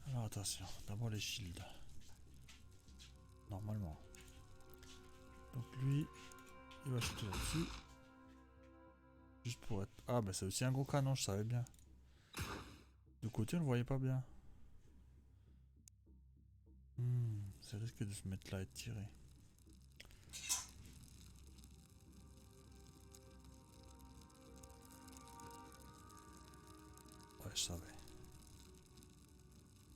Alors attention, d'abord les shields. Normalement. Donc lui, il va shooter là-dessus. Juste pour être... Ah bah c'est aussi un gros canon, je savais bien. De côté on le voyait pas bien. Ça risque de se mettre là et de tirer. Ouais, je savais.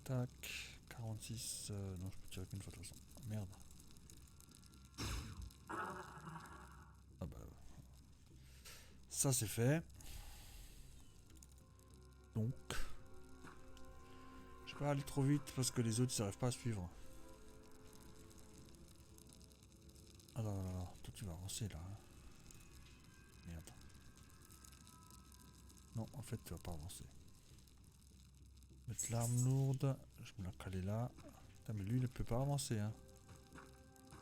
Tac. 46. Non, je peux tirer qu'une fois de toute façon. Merde. Ah bah. Ça c'est fait. Donc. Je vais pas aller trop vite parce que les autres ils n'arrivent pas à suivre. Ah non, non, non. Toi tu vas avancer là. Hein. Merde. Non, en fait tu vas pas avancer. Mettre l'arme lourde. Je me la caler là. Putain, mais lui il ne peut pas avancer. Hein.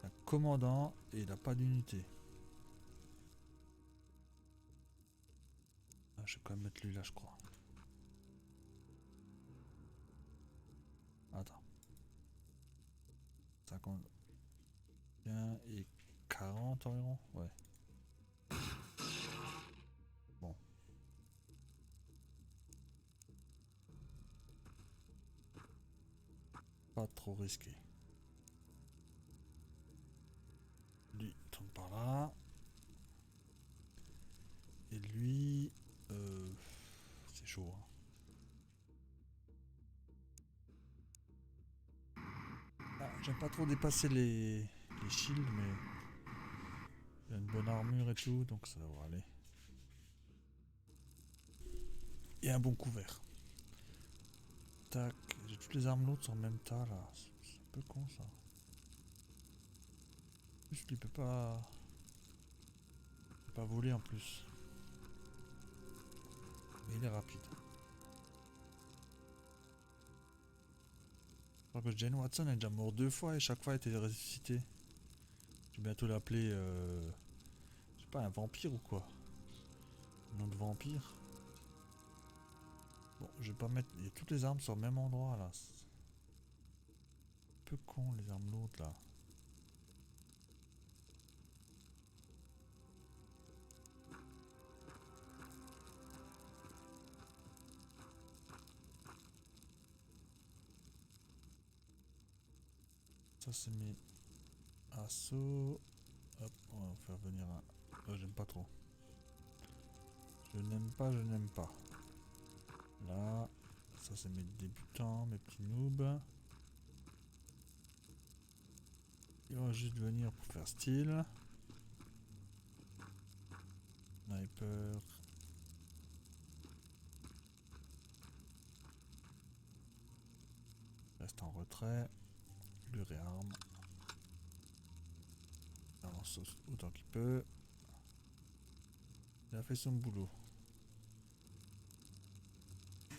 Un commandant et il a pas d'unité. Ah, je vais quand même mettre lui là, je crois. Attends. 51 et 4. 40 environ. Ouais. Bon. Pas trop risqué. Lui, tombe par là. Et lui... c'est chaud. Hein. Ah, j'aime pas trop dépasser les shields, mais... il y a une bonne armure et tout, donc ça devrait aller. Et un bon couvert. Tac, j'ai toutes les armes lourdes sur le même tas là. C'est un peu con ça. Juste il peut pas voler en plus. Mais il est rapide. Je crois que Jane Watson est déjà mort 2 fois et chaque fois a été ressuscité. Je vais bientôt l'appeler je sais pas, un vampire ou quoi. Un nom de vampire. Bon, je vais pas mettre. Il y a toutes les armes sur le même endroit là. C'est un peu con les armes lourdes là. Ça c'est mes assauts. Hop, on va faire venir un. Oh, j'aime pas trop. Je n'aime pas, je n'aime pas. Là, ça c'est mes débutants, mes petits noobs. Ils vont juste venir pour faire style. Sniper. Reste en retrait. Lui réarme. Avance autant qu'il peut. Il a fait son boulot.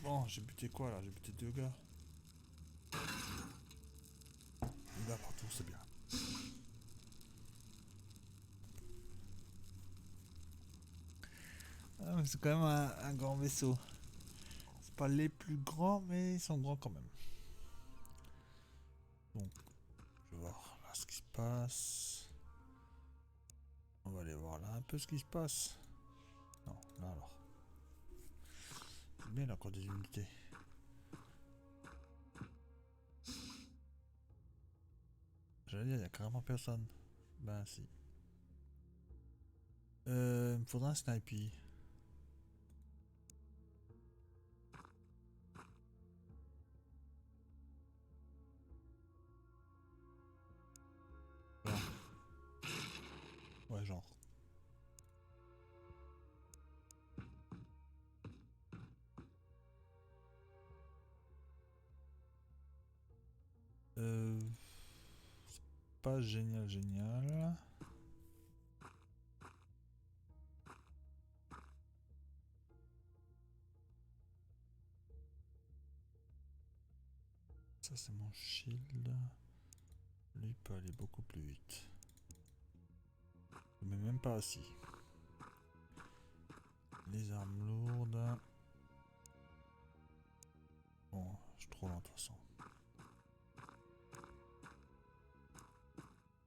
Bon, j'ai buté quoi là? J'ai buté 2 gars. Il va partout, c'est bien. Ah, c'est quand même un grand vaisseau. C'est pas les plus grands, mais ils sont grands quand même. Donc, je vais voir là ce qui se passe. On va aller voir là un peu ce qui se passe. Non, là alors. C'est bien, il y a encore des unités. J'allais dire, il y a carrément personne. Ben si. Il me faudra un sniper. Genre. Ouais, genre. C'est pas génial, génial. Ça c'est mon shield. Lui peut aller beaucoup plus vite. Mais même pas assis. Les armes lourdes. Bon, je suis trop lent de toute façon.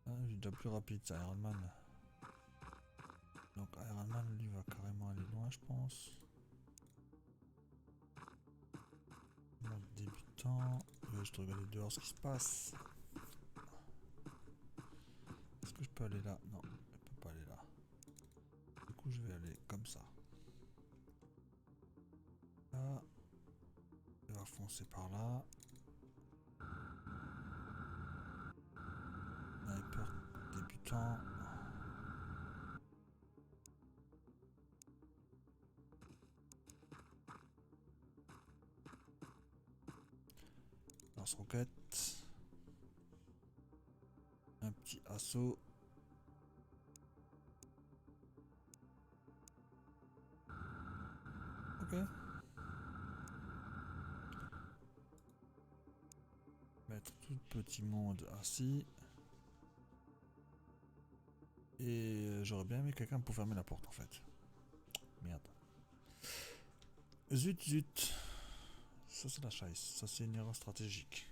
Ah, j'ai déjà plus rapide, c'est Iron Man. Donc Iron Man lui va carrément aller loin, je pense. Mon débutant. Je dois regarder dehors ce qui se passe. Est-ce que je peux aller là? Non, je peux pas aller là. Du coup, je vais aller comme ça. Là. Il va foncer par là. Sniper débutant. Lance-roquette. Un petit assaut. Ok. Mettre tout petit monde assis. Et j'aurais bien aimé quelqu'un pour fermer la porte en fait. Merde. Zut, zut. Ça c'est la chaise. Ça c'est une erreur stratégique.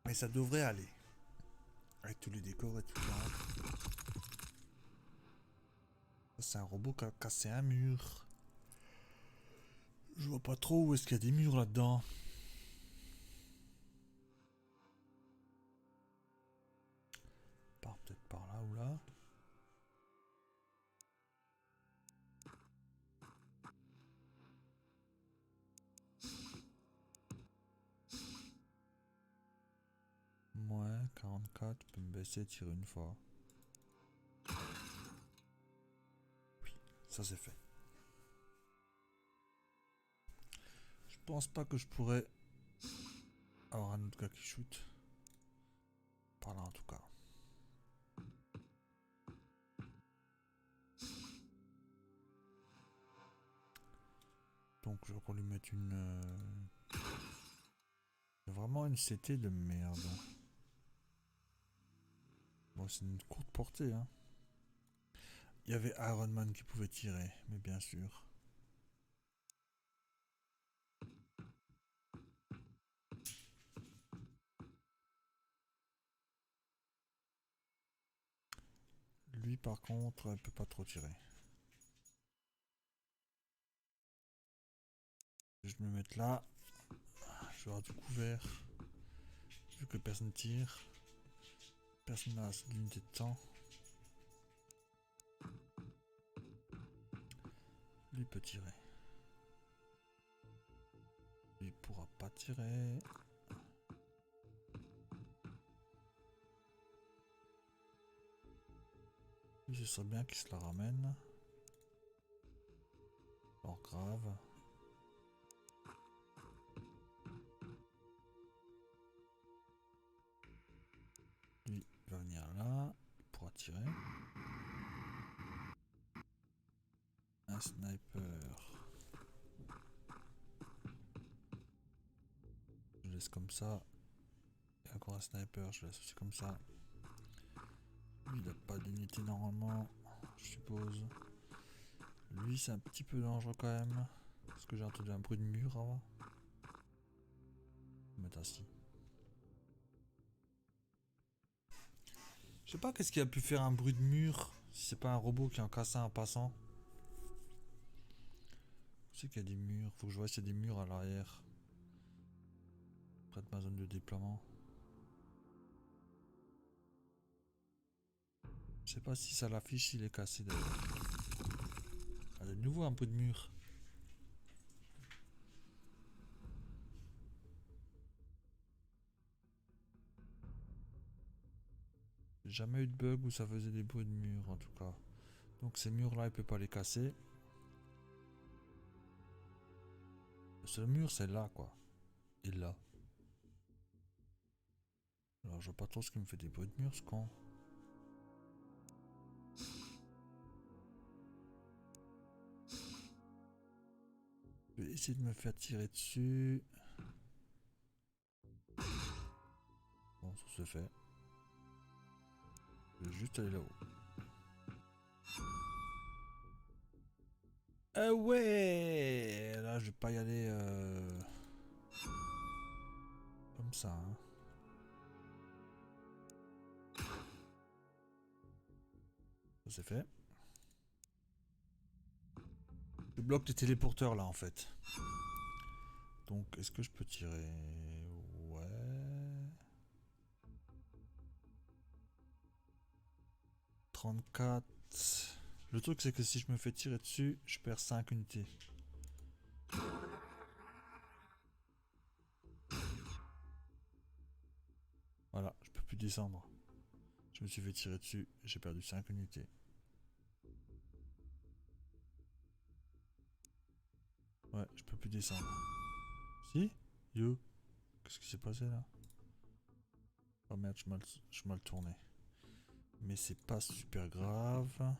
Mais ça devrait aller. Avec tous les décors et tout ça. C'est un robot qui a cassé un mur. Je vois pas trop où est-ce qu'il y a des murs là-dedans. Peut-être par là ou là. Ouais, 44, je peux me baisser et tirer une fois. Oui, ça c'est fait. Je pense pas que je pourrais avoir un autre gars qui shoot. Par là en tout cas. Donc je vais encore lui mettre une... Vraiment une CT de merde. Bon, c'est une courte portée, hein. Il y avait Iron Man qui pouvait tirer, mais bien sûr. Lui, par contre, il peut pas trop tirer. Je vais me mettre là. Je vais avoir du couvert. Vu que personne tire. Personne n'a assez d'unité de temps. Lui peut tirer. Lui pourra pas tirer. Lui, ce serait bien qu'il se la ramène. Or grave. Lui va venir là. Il pourra tirer. Un sniper. Je laisse comme ça. Et encore un sniper, je laisse aussi comme ça. Lui, il n'a pas d'unité normalement, je suppose. Lui, c'est un petit peu dangereux quand même. Parce que j'ai entendu un bruit de mur avant. Je vais mettre ainsi. Je sais pas qu'est-ce qui a pu faire un bruit de mur. Si c'est pas un robot qui en casse un en passant. Je sais qu'il y a des murs. Faut que je vois s'il y a des murs à l'arrière. Près de ma zone de déploiement. Je sais pas si ça l'affiche s'il est cassé d'ailleurs. Ah, de nouveau un peu de mur. J'ai jamais eu de bug où ça faisait des bruits de mur en tout cas. Donc ces murs là il peut pas les casser. Le seul mur c'est là quoi. Et là. Alors je vois pas trop ce qui me fait des bruits de mur ce con. Je vais essayer de me faire tirer dessus. Bon ça se fait. Je vais juste aller là-haut. Ah ouais. Là je vais pas y aller comme ça. Hein. Ça c'est fait. Je bloque les téléporteurs là en fait. Donc est-ce que je peux tirer? Ouais. 34. Le truc c'est que si je me fais tirer dessus, je perds 5 unités. Voilà, je peux plus descendre. Je me suis fait tirer dessus, j'ai perdu 5 unités. Ouais, je peux plus descendre. Si? Yo? Qu'est-ce qui s'est passé là? Oh merde, je mal tourné. Mais c'est pas super grave.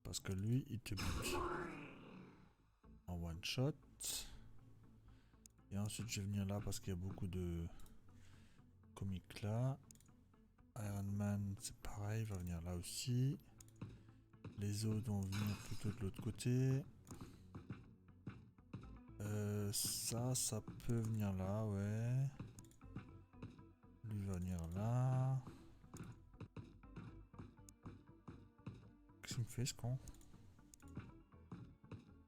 Parce que lui, il te bute. En one shot. Et ensuite, je vais venir là parce qu'il y a beaucoup de comiques là. Iron Man, c'est pareil, il va venir là aussi. Les autres vont venir plutôt de l'autre côté. Ça peut venir là, ouais. Lui va venir là. Qu'est-ce qu'il me fait ce con?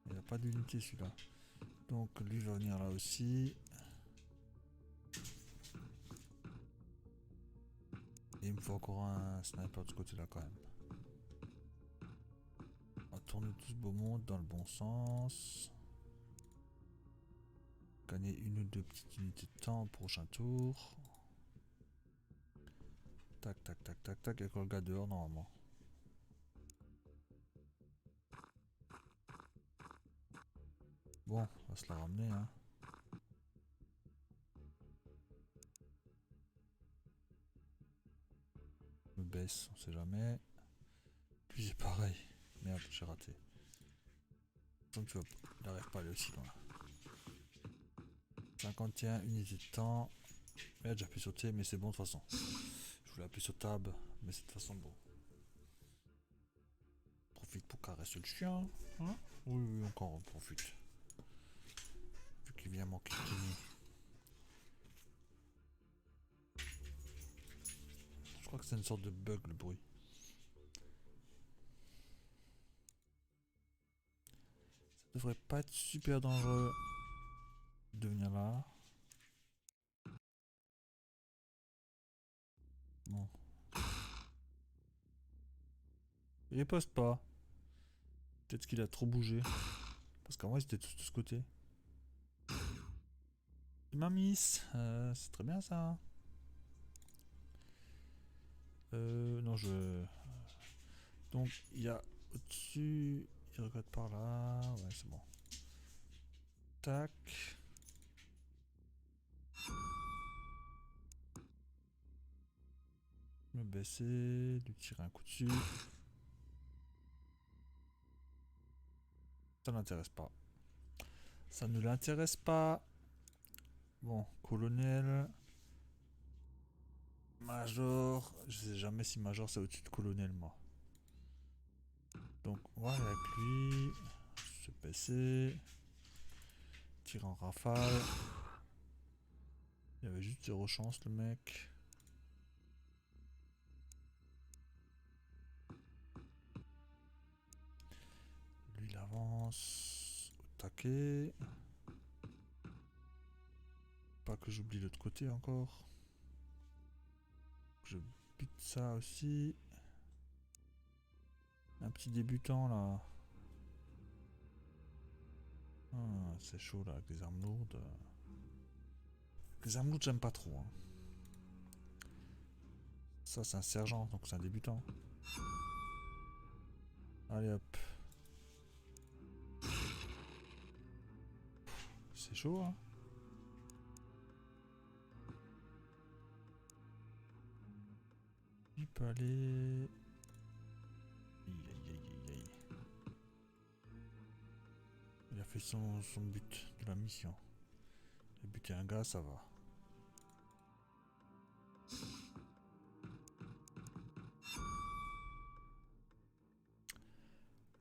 Il n'a pas d'unité celui-là. Donc lui va venir là aussi. Et il me faut encore un sniper de ce côté-là quand même. On va tourner tout ce beau monde dans le bon sens. Gagner une ou deux petites unités de temps au prochain tour. Tac, tac, tac, tac, tac. Il y a encore le gars dehors normalement. Bon, on va se la ramener, hein. Je me baisse, on sait jamais. Puis c'est pareil. Merde, j'ai raté. Donc tu vois, il n'arrive pas à aller aussi loin. 51 unités de temps. Merde, j'ai appuyé sur T, mais c'est bon de toute façon. Je voulais appuyer sur Tab, mais c'est de toute façon bon. Profite pour caresser le chien. Hein? Oui, oui, encore on profite. Vu qu'il vient manquer de Kimi. Je crois que c'est une sorte de bug le bruit. Ça devrait pas être super dangereux de venir là. Bon. Il riposte pas. Peut-être qu'il a trop bougé. Parce qu'en vrai, c'était tous de ce côté. Ma miss, c'est très bien ça. Non, je. Donc, il y a au-dessus. Il regarde par là. Ouais, c'est bon. Tac. Me baisser, lui tirer un coup dessus. Ça n'intéresse pas. Ça ne l'intéresse pas. Bon, colonel. Major. Je sais jamais si Major c'est au-dessus de colonel, moi. Donc, voilà, avec lui. Se baisser. Tirer en rafale. Il avait juste 0 chance, le mec. Lui, il avance. Au taquet. Pas que j'oublie l'autre côté encore. Je bute ça aussi. Un petit débutant là. Ah, c'est chaud là avec des armes lourdes. Les armes lourdes j'aime pas trop. Hein. Ça c'est un sergent donc c'est un débutant. Allez hop. C'est chaud hein. Il peut aller. Aïe aïe aïe aïe. Il a fait son but de la mission. Il a buté un gars, ça va.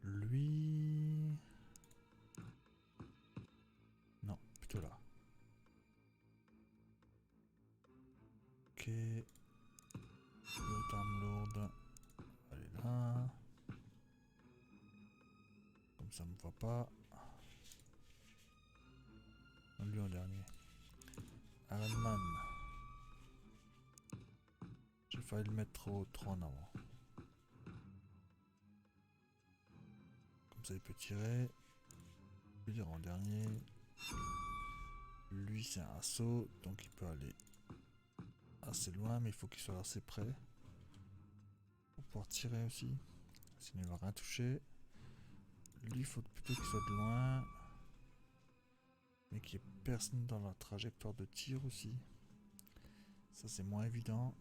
Lui. Non, plutôt là. Ok. L'autre arme lourde. Allez là. Comme ça me voit pas. Lui en dernier. Iron Man. J'ai failli le mettre trop en avant. Comme ça il peut tirer. Lui en dernier. Lui c'est un assaut, donc il peut aller assez loin, mais il faut qu'il soit assez près. Pour pouvoir tirer aussi. Sinon il va rien toucher. Lui il faut plutôt qu'il soit de loin. Mais qu'il n'y ait personne dans la trajectoire de tir aussi. Ça c'est moins évident.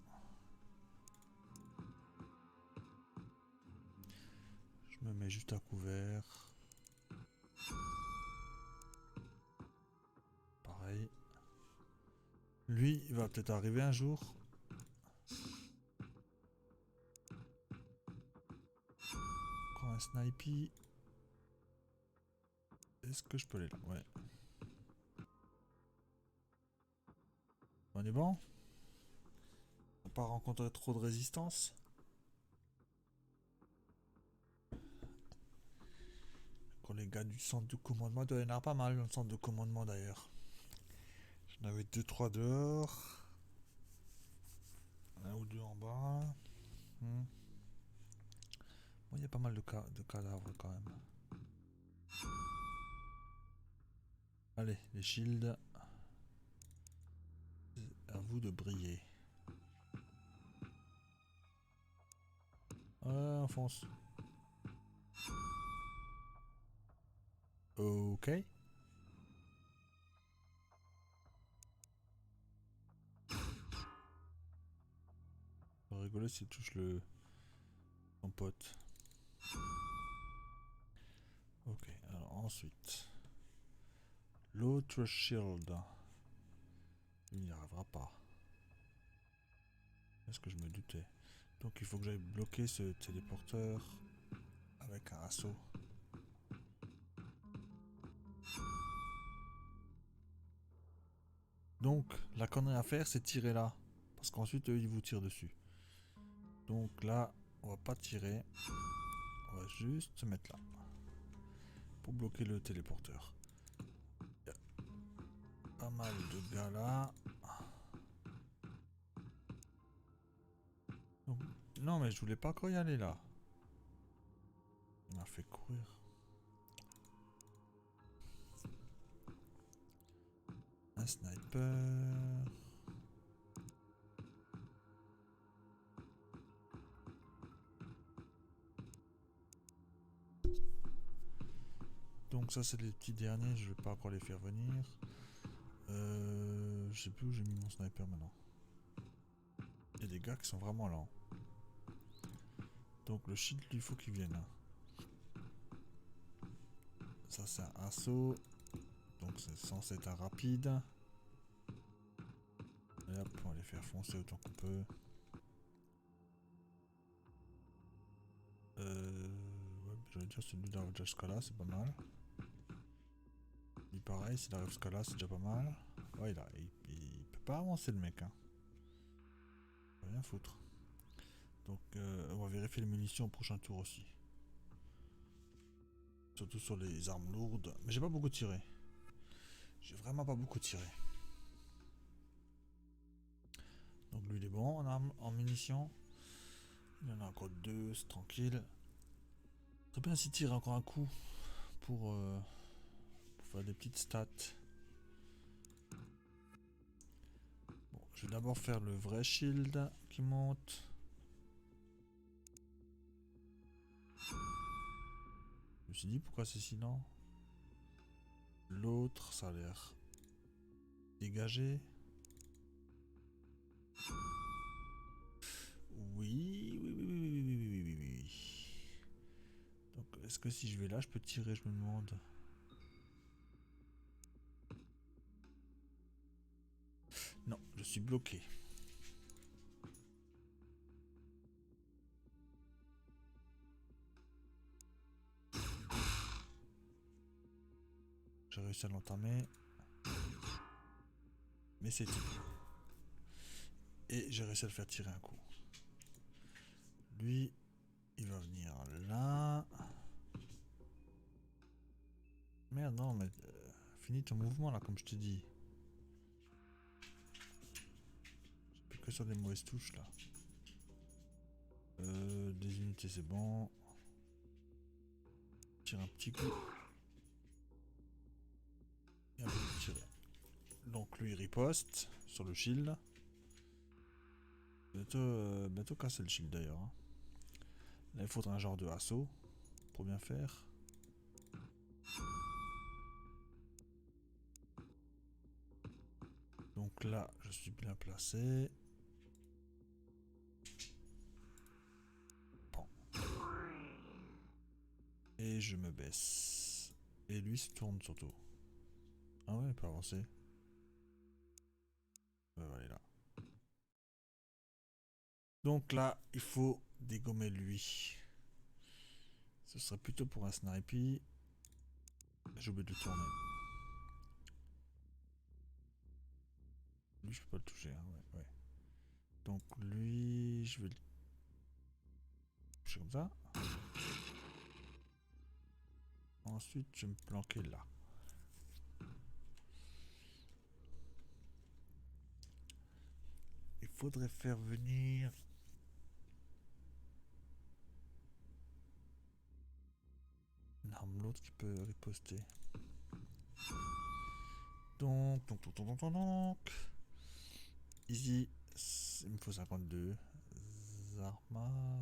Je me mets juste à couvert. Pareil. Lui, il va peut-être arriver un jour. Encore un sniper. Est-ce que je peux aller là? Ouais. On est bon? On n'a pas rencontré trop de résistance? Quand les gars du centre de commandement, il doit y en avoir pas mal dans le centre de commandement d'ailleurs. J'en avais 2-3 dehors. Un ou deux en bas. Bon, il y a pas mal de cadavres quand même. Allez, les shields. À vous de briller. On fonce. Ok. Le rigolo s'il touche son pote. Ok, alors ensuite. L'autre shield. Il n'y arrivera pas. C'est ce que je me doutais. Donc il faut que j'aille bloquer ce téléporteur avec un assaut. Donc la connerie à faire c'est tirer là. Parce qu'ensuite eux ils vous tirent dessus. Donc là on va pas tirer. On va juste se mettre là. Pour bloquer le téléporteur. Il y a pas mal de gars là. Donc, non mais je voulais pas encore y aller là. Il m'a fait courir. Un sniper. Donc ça c'est les petits derniers, je vais pas encore les faire venir. Je sais plus où j'ai mis mon sniper maintenant. Il y a des gars qui sont vraiment lents. Donc le shield il faut qu'il vienne. Ça c'est un assaut. Donc c'est censé être un rapide. Et hop, on va les faire foncer autant qu'on peut. Ouais, je vais dire celui d'arrive déjà jusqu'à là, c'est pas mal. Il pareil, s'il arrive jusqu'à là, c'est déjà pas mal. Ouais, il peut pas avancer le mec. Hein. Il va rien foutre. Donc on va vérifier les munitions au prochain tour aussi. Surtout sur les armes lourdes. Mais j'ai pas beaucoup tiré. J'ai vraiment pas beaucoup tiré. Donc lui il est bon en armes, en munitions. Il y en a encore deux, c'est tranquille. Très bien s'il tire encore un coup pour faire des petites stats. Bon, je vais d'abord faire le vrai shield qui monte. Je me suis dit pourquoi c'est si lent. L'autre ça a l'air dégagé. Oui. Donc est-ce que si je vais là je peux tirer, je me demande. Non, je suis bloqué. J'ai réussi à l'entamer. Mais c'est tout. Et j'ai réussi à le faire tirer un coup. Lui, il va venir là. Merde, non, mais finis ton mouvement là, comme je te dis. J'appuie que sur des mauvaises touches là. Des unités, c'est bon. Tire un petit coup. Et un peu tirer. Donc lui, il riposte sur le shield. Bientôt casser le shield d'ailleurs. Hein. Là, il faudra un genre de assaut pour bien faire. Donc là, je suis bien placé. Bon. Et je me baisse. Et lui se tourne surtout. Ah ouais, il peut avancer. Voilà, là. Donc là, il faut dégommer lui. Ce serait plutôt pour un sniper. J'ai oublié de tourner. Lui, je peux pas le toucher. Hein, ouais. Donc lui, je vais le toucher comme ça. Ensuite, je vais me planquer là. Il faudrait faire venir... une arme l'autre qui peut riposter. Donc... Easy. Il me faut 52. Zarma.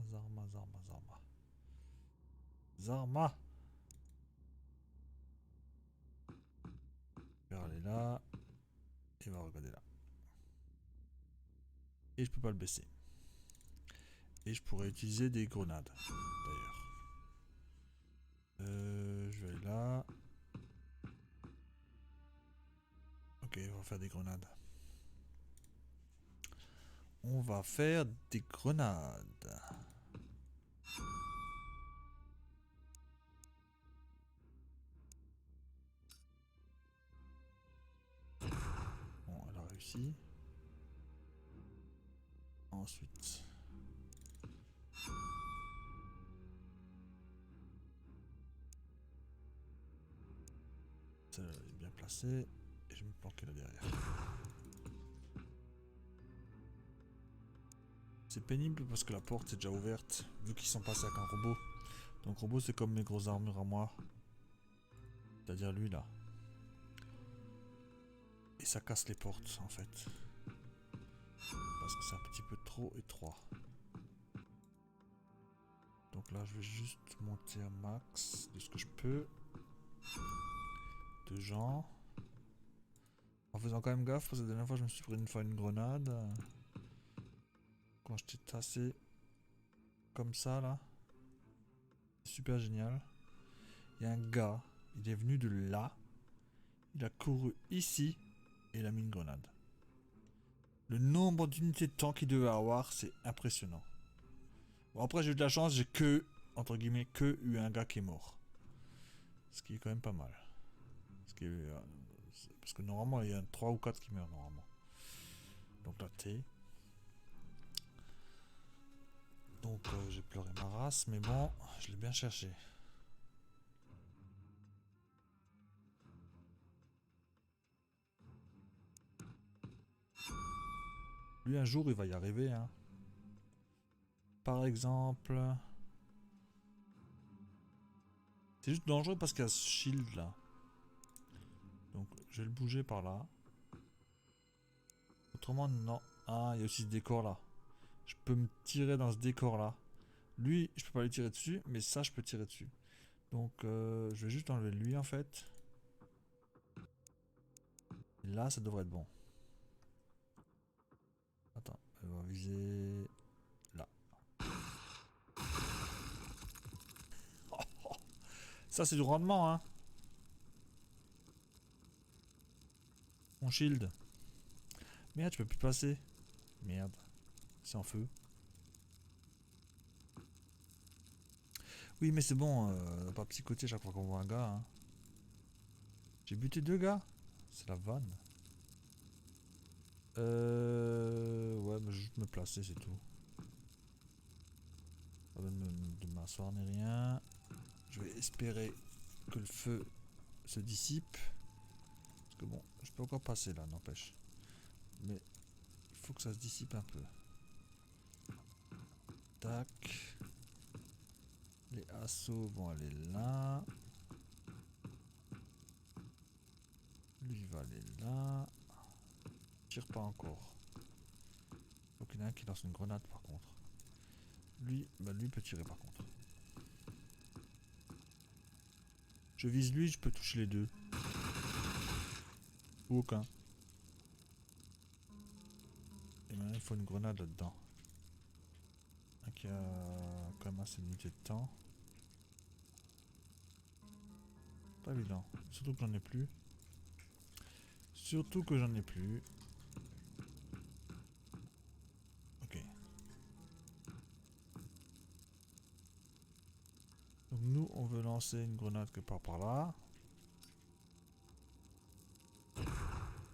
Il va aller là. Il va regarder là. Et je peux pas le baisser. Et je pourrais utiliser des grenades, d'ailleurs. Je vais aller là. Ok, on va faire des grenades. On va faire des grenades. Bon, elle a réussi. Ensuite... celle-là est bien placée. Et je vais me planquer là derrière. C'est pénible parce que la porte est déjà ouverte, vu qu'ils sont passés avec un robot. Donc robot c'est comme mes grosses armures à moi. C'est-à-dire lui là. Et ça casse les portes en fait. Parce que c'est un petit peu trop étroit. Donc là je vais juste monter un max de ce que je peux. De gens. En faisant quand même gaffe parce que la dernière fois je me suis pris une fois une grenade. Quand j'étais tassé comme ça là. Super génial. Il y a un gars, il est venu de là. Il a couru ici et il a mis une grenade. Le nombre d'unités de temps qu'il devait avoir, c'est impressionnant. Bon après j'ai eu de la chance, j'ai que, entre guillemets, que eu un gars qui est mort. Ce qui est quand même pas mal. Parce que normalement il y a 3 ou 4 qui meurent normalement. Donc là T. Donc j'ai pleuré ma race, mais bon, je l'ai bien cherché. Lui un jour il va y arriver. Hein. Par exemple... c'est juste dangereux parce qu'il y a ce shield là. Donc je vais le bouger par là. Autrement non. Ah il y a aussi ce décor là. Je peux me tirer dans ce décor là. Lui je peux pas lui tirer dessus, mais ça je peux tirer dessus. Donc je vais juste enlever lui en fait. Et là ça devrait être bon. Attends, on va viser là. Ça c'est du rendement hein. Mon shield. Merde, je peux plus passer. Merde. C'est en feu. Oui mais c'est bon, on va pas psychoter chaque fois qu'on voit un gars. Hein. J'ai buté 2 gars. C'est la vanne. Ouais, mais je vais juste me placer, c'est tout. Pas besoin de m'asseoir ni rien. Je vais espérer que le feu se dissipe. Parce que bon, je peux encore passer là, n'empêche. Mais il faut que ça se dissipe un peu. Tac. Les assauts vont aller là. Lui va aller là. Tire pas encore. Donc il y en a un qui lance une grenade par contre. Lui, bah lui peut tirer par contre. Je vise lui, je peux toucher les deux. Ou aucun. Et maintenant il faut une grenade là-dedans. Un qui a quand même assez limité de temps. Pas évident. Surtout que j'en ai plus. Surtout que j'en ai plus. Ok. Donc nous, on veut lancer une grenade quelque part par là.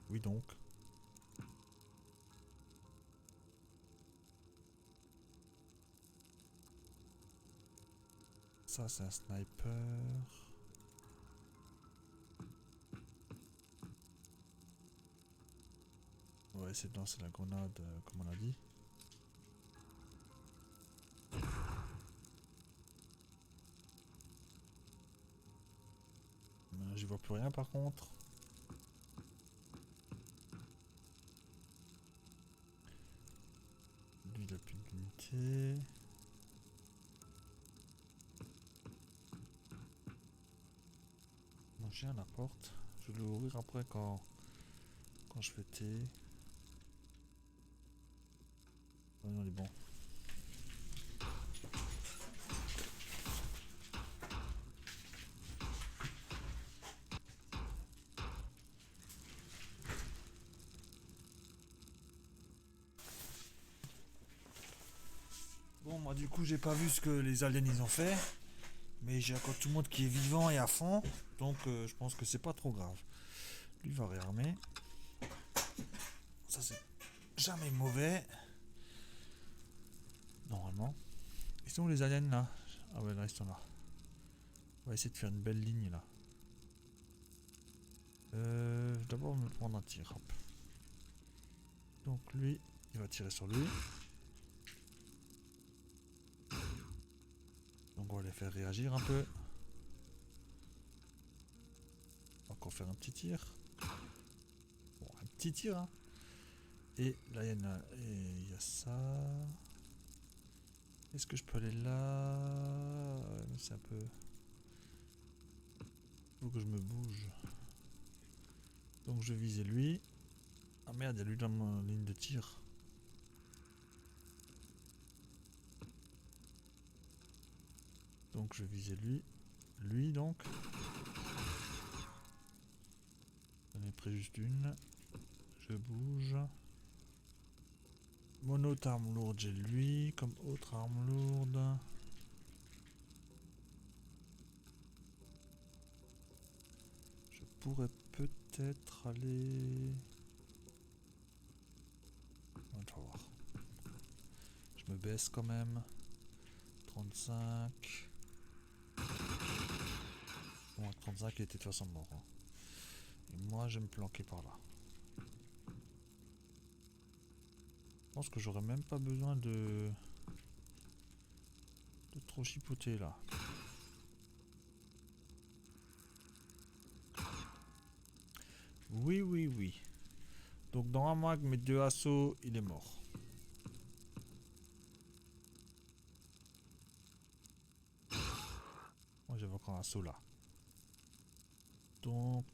Oui donc. Ça c'est un sniper. On va essayer de lancer la grenade comme on a dit. J'y vois plus rien par contre. Lui il a plus d'unité. Mon chien à la porte. Je vais l'ouvrir après quand je fais thé. Oh non, il est bon. Bon, moi du coup j'ai pas vu ce que les aliens ils ont fait. Mais j'ai encore tout le monde qui est vivant et à fond. Donc je pense que c'est pas trop grave. Lui va réarmer. Ça c'est jamais mauvais. Normalement. Ils sont où les aliens là? Ah ouais là ils sont là. On va essayer de faire une belle ligne là. D'abord me prendre un tir. Hop. Donc lui, il va tirer sur lui. Donc on va les faire réagir un peu. Encore faire un petit tir. Bon, un petit tir hein. Et là il y a ça. Est-ce que je peux aller là? C'est un peu... Faut que je me bouge. Donc je vais viser lui. Ah merde, il y a lui dans ma ligne de tir. Donc je vais viser lui. Lui donc. J'en ai pris juste une. Je bouge. Mon autre arme lourde, j'ai lui comme autre arme lourde. Je pourrais peut-être aller... On va voir. Je me baisse quand même. 35. Bon, 35 il était de toute façon mort. Hein. Et moi je vais me planquer par là. Je pense que j'aurais même pas besoin de trop chipoter là. Oui, oui, oui. Donc normalement avec mes deux assauts, il est mort. Moi j'avais encore un assaut là. Donc,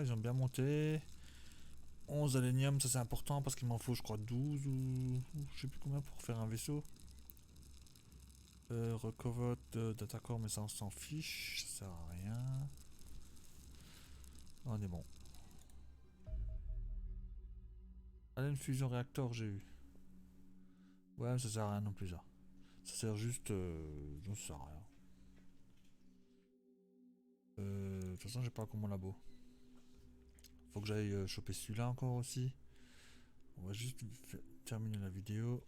ils ont bien monté. 11 allénium, ça c'est important parce qu'il m'en faut je crois 12 ou je sais plus combien pour faire un vaisseau. Recovote d'attaquant mais ça on s'en fiche, ça sert à rien. On est bon. Alien fusion réacteur j'ai eu. Ouais mais ça sert à rien non plus ça. Ça sert juste... non ça sert à rien. De toute façon j'ai pas encore mon labo. Faut que j'aille choper celui-là encore aussi. On va juste terminer la vidéo.